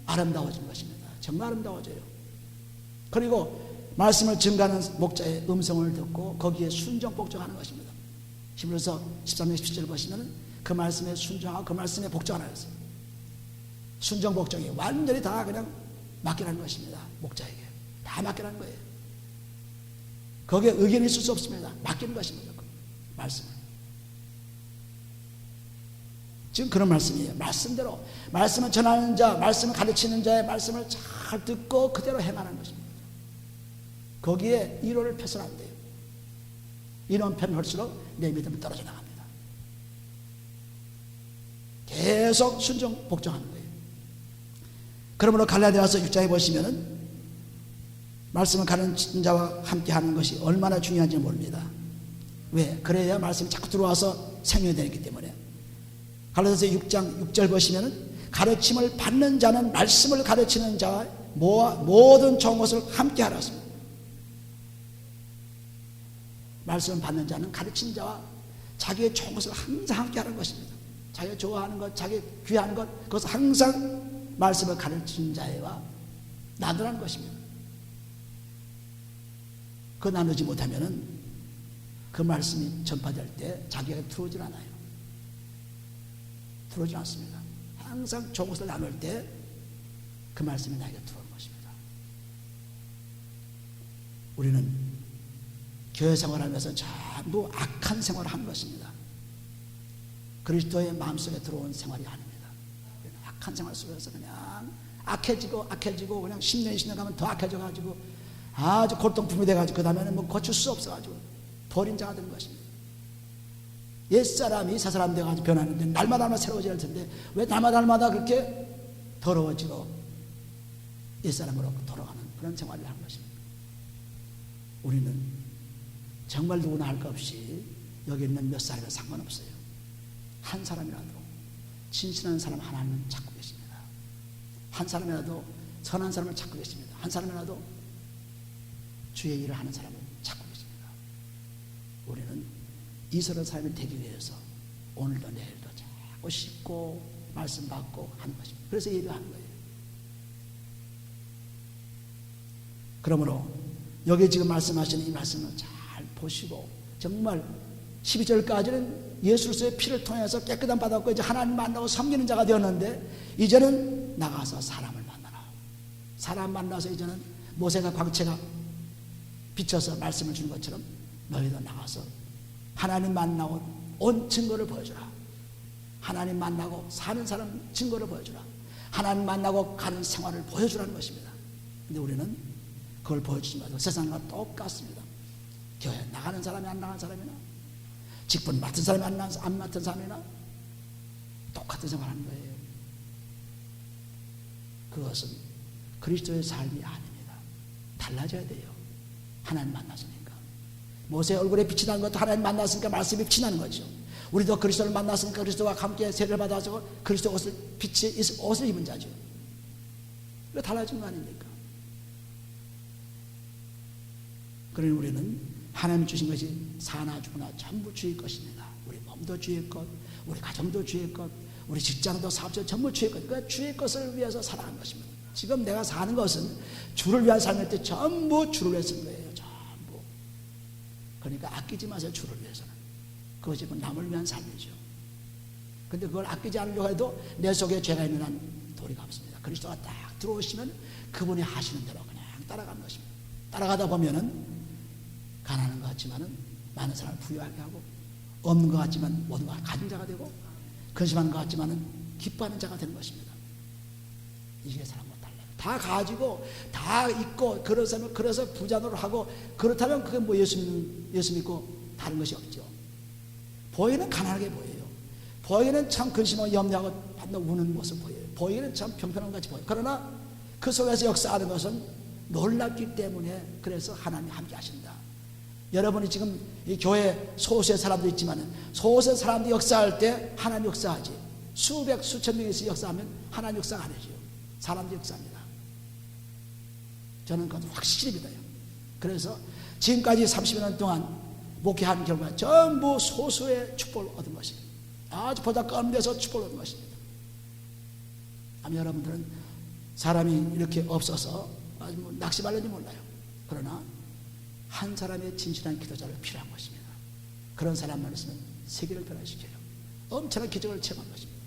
아름다워진 것입니다. 정말 아름다워져요. 그리고 말씀을 증가하는 목자의 음성을 듣고 거기에 순종 복종하는 것입니다. 히브리서 13장 17절 보시면 그 말씀에 순종하고 그 말씀에 복종하는 것입니다. 순종 복종이 완전히 다 그냥 맡기라는 것입니다. 목자에게 다 맡기라는 거예요. 거기에 의견이 있을 수 없습니다. 맡기는 것입니다. 말씀을 지금 그런 말씀이에요. 말씀대로 말씀을 전하는 자, 말씀을 가르치는 자의 말씀을 잘 듣고 그대로 행하는 것입니다. 거기에 이론을 펴서는 안 돼요. 이론 펴면 할수록 내 믿음이 떨어져 나갑니다. 계속 순종 복종하는 거예요. 그러므로 갈라디아서 6장에 보시면은 말씀을 가르치는 자와 함께 하는 것이 얼마나 중요한지 모릅니다. 왜? 그래야 말씀이 자꾸 들어와서 생명이 되기 때문에. 갈라디아서 6장 6절 보시면은 가르침을 받는 자는 말씀을 가르치는 자와 모든 좋은 것을 함께 하라습니다. 말씀을 받는 자는 가르치는 자와 자기의 좋은 것을 항상 함께 하는 것입니다. 자기가 좋아하는 것, 자기 귀한 것, 그것을 항상 말씀을 가르치는 자와 나누라는 것입니다. 그 나누지 못하면은 그 말씀이 전파될 때 자기가 들어오질 않아요. 들어오지 않습니다. 항상 좋은 것을 나눌 때 그 말씀이 나에게 들어오는 것입니다. 우리는 교회 생활하면서 전부 악한 생활을 한 것입니다. 그리스도의 마음속에 들어온 생활이 아닙니다. 악한 생활 속에서 그냥 악해지고 그냥 10년 20년 가면 더 악해져가지고 아주 골동품이 돼가지고 그 다음에는 뭐 고칠 수 없어가지고 버린 자가 되는 것입니다. 옛사람이 새사람 돼가지고 변하는데 날마다 새로워져야 할 텐데 왜 날마다 그렇게 더러워지고 옛사람으로 돌아가는 그런 생활을 한 것입니다. 우리는 정말 누구나 할 것 없이 여기 있는 몇 살이나 상관없어요. 한 사람이라도 진실한 사람 하나님은 찾고 계십니다. 한 사람이라도 선한 사람을 찾고 계십니다. 한 사람이라도 주의 일을 하는 사람을 찾고 계십니다. 우리는 이스라엘 사람이 되기 위해서 오늘도 내일도 자꾸 씻고 말씀 받고 하는 것입니다. 그래서 예배하는 거예요. 그러므로 여기 지금 말씀하시는 이 말씀을 잘 보시고 정말 12절까지는 예수로서의 피를 통해서 깨끗한 받았고 이제 하나님 만나고 섬기는 자가 되었는데 이제는 나가서 사람을 만나라. 사람 만나서 이제는 모세가 광채가 비춰서 말씀을 주는 것처럼 너희도 나가서 하나님 만나고 온 증거를 보여주라. 하나님 만나고 사는 사람 증거를 보여주라. 하나님 만나고 가는 생활을 보여주라는 것입니다. 근데 우리는 그걸 보여주지 마도 세상과 똑같습니다. 교회 나가는 사람이 안 나가는 사람이나 직분 맡은 사람이 안 맡은 사람이나 똑같은 생활하는 거예요. 그것은 그리스도의 삶이 아닙니다. 달라져야 돼요. 하나님 만났으니까. 모세의 얼굴에 빛이 나는 것도 하나님 만났으니까 말씀이 빛이 나는 거죠. 우리도 그리스도를 만났으니까 그리스도와 함께 세례를 받아서 그리스도 옷을 입은 자죠. 왜 달라진 거 아닙니까? 그러니 우리는 하나님 주신 것이 사나 죽으나 전부 주의 것입니다. 우리 몸도 주의 것, 우리 가정도 주의 것, 우리 직장도 사업도 전부 주의 것. 그러니까 주의 것을 위해서 살아가는 것입니다. 지금 내가 사는 것은 주를 위한 삶일 때 전부 주를 위해서 쓴 거예요. 전부. 그러니까 아끼지 마세요. 주를 위해서는. 그것이 남을 위한 삶이죠. 근데 그걸 아끼지 않으려고 해도 내 속에 죄가 있는 한 도리가 없습니다. 그리스도가 딱 들어오시면 그분이 하시는 대로 그냥 따라가는 것입니다. 따라가다 보면은 가난한 것 같지만은 많은 사람을 부유하게 하고, 없는 것 같지만 모든 걸 가진 자가 되고, 근심하는 것 같지만은 기뻐하는 자가 되는 것입니다. 이게 사람과 달라요. 다 가지고 다 있고 그래서 부자 노릇하고 그렇다면 그게 뭐 예수 믿고 다른 것이 없죠. 보이는 가난하게 보여요. 보이는 참 근심하고 염려하고 반도 우는 모습 보여요. 보이는 참 평평한 것 같이 보여요. 그러나 그 속에서 역사하는 것은 놀랍기 때문에 그래서 하나님이 함께 하신다. 여러분이 지금 이 교회 소수의 사람도 있지만 소수의 사람들이 역사할 때 하나님 역사하지, 수백 수천 명에서 역사하면 하나님 역사가 아니죠. 사람들이 역사합니다. 저는 그것을 확실히 믿어요. 그래서 지금까지 30여 년 동안 목회한 결과 전부 소수의 축복을 얻은 것입니다. 아주 보잘것없는 데서 축복을 얻은 것입니다. 아마 여러분들은 사람이 이렇게 없어서 아주 뭐 낙심하려는지 몰라요. 그러나 한 사람의 진실한 기도자를 필요한 것입니다. 그런 사람만 있으면 세계를 변화시켜요. 엄청난 기적을 체험한 것입니다.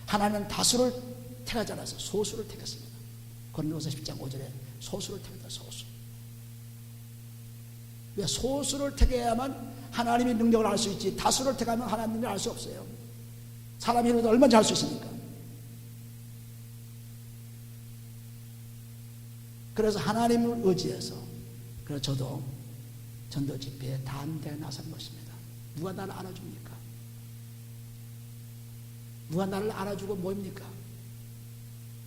하나님은 다수를 택하지 않아서 소수를 택했습니다. 고린도후서 10장 5절에 소수를 택했다. 소수. 왜? 소수를 택해야만 하나님의 능력을 알 수 있지, 다수를 택하면 하나님의 능력을 알 수 없어요. 사람이 얼마나 잘 수 있습니까? 그래서 하나님을 의지해서, 그래서 저도 전도 집회에 담대하게 나선 것입니다. 누가 나를 알아줍니까? 누가 나를 알아주고 모입니까?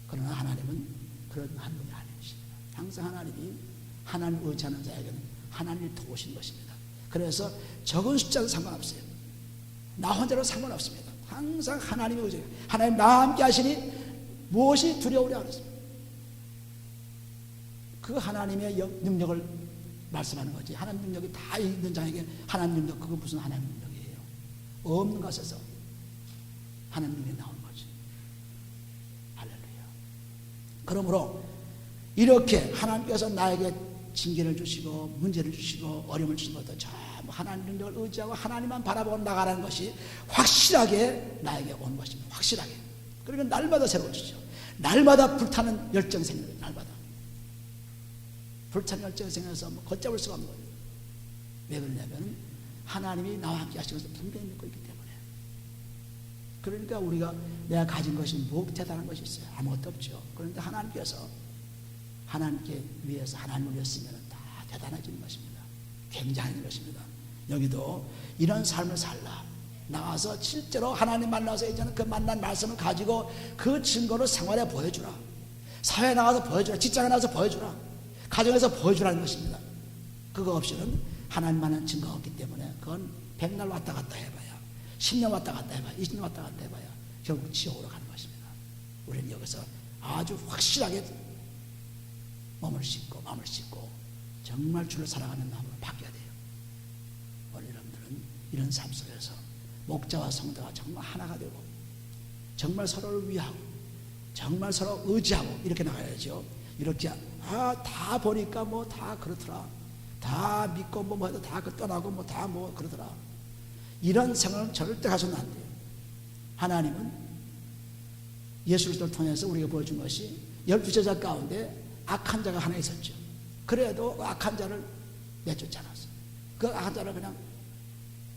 그러나 하나님은 그런 하나님이 아니십니다. 항상 하나님이 하나님을 의지하는 자에게는 하나님이 도우신 것입니다. 그래서 적은 숫자도 상관없어요. 나 혼자로 상관없습니다. 항상 하나님의 의지, 하나님 나와 함께 하시니 무엇이 두려우랴 그랬습니다. 그 하나님의 능력을 말씀하는 거지. 하나님 능력이 다 있는 자에게 하나님 능력, 그거 무슨 하나님 능력이에요? 없는 것에서 하나님 능력이 나오는 거지. 할렐루야. 그러므로 이렇게 하나님께서 나에게 징계를 주시고 문제를 주시고 어려움을 주신 것도 전부 하나님 능력을 의지하고 하나님만 바라보고 나가라는 것이 확실하게 나에게 오는 것입니다. 확실하게. 그러니까 날마다 새로워지죠. 날마다 불타는 열정 생겨요. 날마다 불타는 열정이 생겨서 뭐 걷잡을 수가 없는 거예요. 왜 그러냐면 하나님이 나와 함께 하시면서 분명히 믿고 있기 때문에. 그러니까 우리가 내가 가진 것이 뭐 대단한 것이 있어요? 아무것도 없죠. 그런데 하나님께서 하나님께 위해서 하나님을 위했으면 다 대단해지는 것입니다. 굉장한 것입니다. 여기도 이런 삶을 살라. 나와서 실제로 하나님 만나서 이제는 그 만난 말씀을 가지고 그 증거를 생활에 보여주라. 사회에 나가서 보여주라. 직장에 나가서 보여주라. 가정에서 보여주라는 것입니다. 그거 없이는 하나님만한 증거가 없기 때문에 그건 100날 왔다 갔다 해봐야, 10년 왔다 갔다 해봐야, 20년 왔다 갔다 해봐야 결국 지옥으로 가는 것입니다. 우리는 여기서 아주 확실하게 몸을 씻고 마음을 씻고 정말 주를 사랑하는 마음으로 바뀌어야 돼요. 오늘 여러분들은 이런 삶 속에서 목자와 성도가 정말 하나가 되고 정말 서로를 위하고 정말 서로 의지하고 이렇게 나가야죠. 이렇게 다 보니까 뭐 다 그렇더라. 다 믿고 뭐 다 떠나고 뭐 다 뭐 그러더라. 이런 생각은 절대 가서는 안 돼요. 하나님은 예수 그리스도를 통해서 우리가 보여준 것이 12제자 가운데 악한 자가 하나 있었죠. 그래도 악한 자를 내쫓지 않았어요. 그 악한 자를 그냥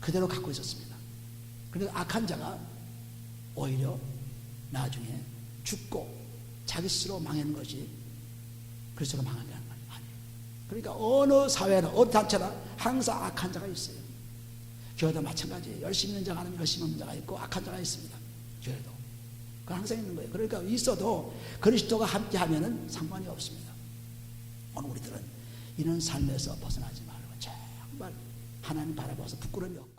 그대로 갖고 있었습니다. 그런데 악한 자가 오히려 나중에 죽고 자기 스스로 망하는 것이 그리스도가 망한 게 아니에요. 그러니까 어느 사회나 어느 단체나 항상 악한 자가 있어요. 교회도 마찬가지예요. 열심히 있는 자가 하는 열심히 없는 자가 있고 악한 자가 있습니다. 교회도. 그건 항상 있는 거예요. 그러니까 있어도 그리스도가 함께 하면은 상관이 없습니다. 오늘 우리들은 이런 삶에서 벗어나지 말고 정말 하나님 바라보아서 부끄러움이 없고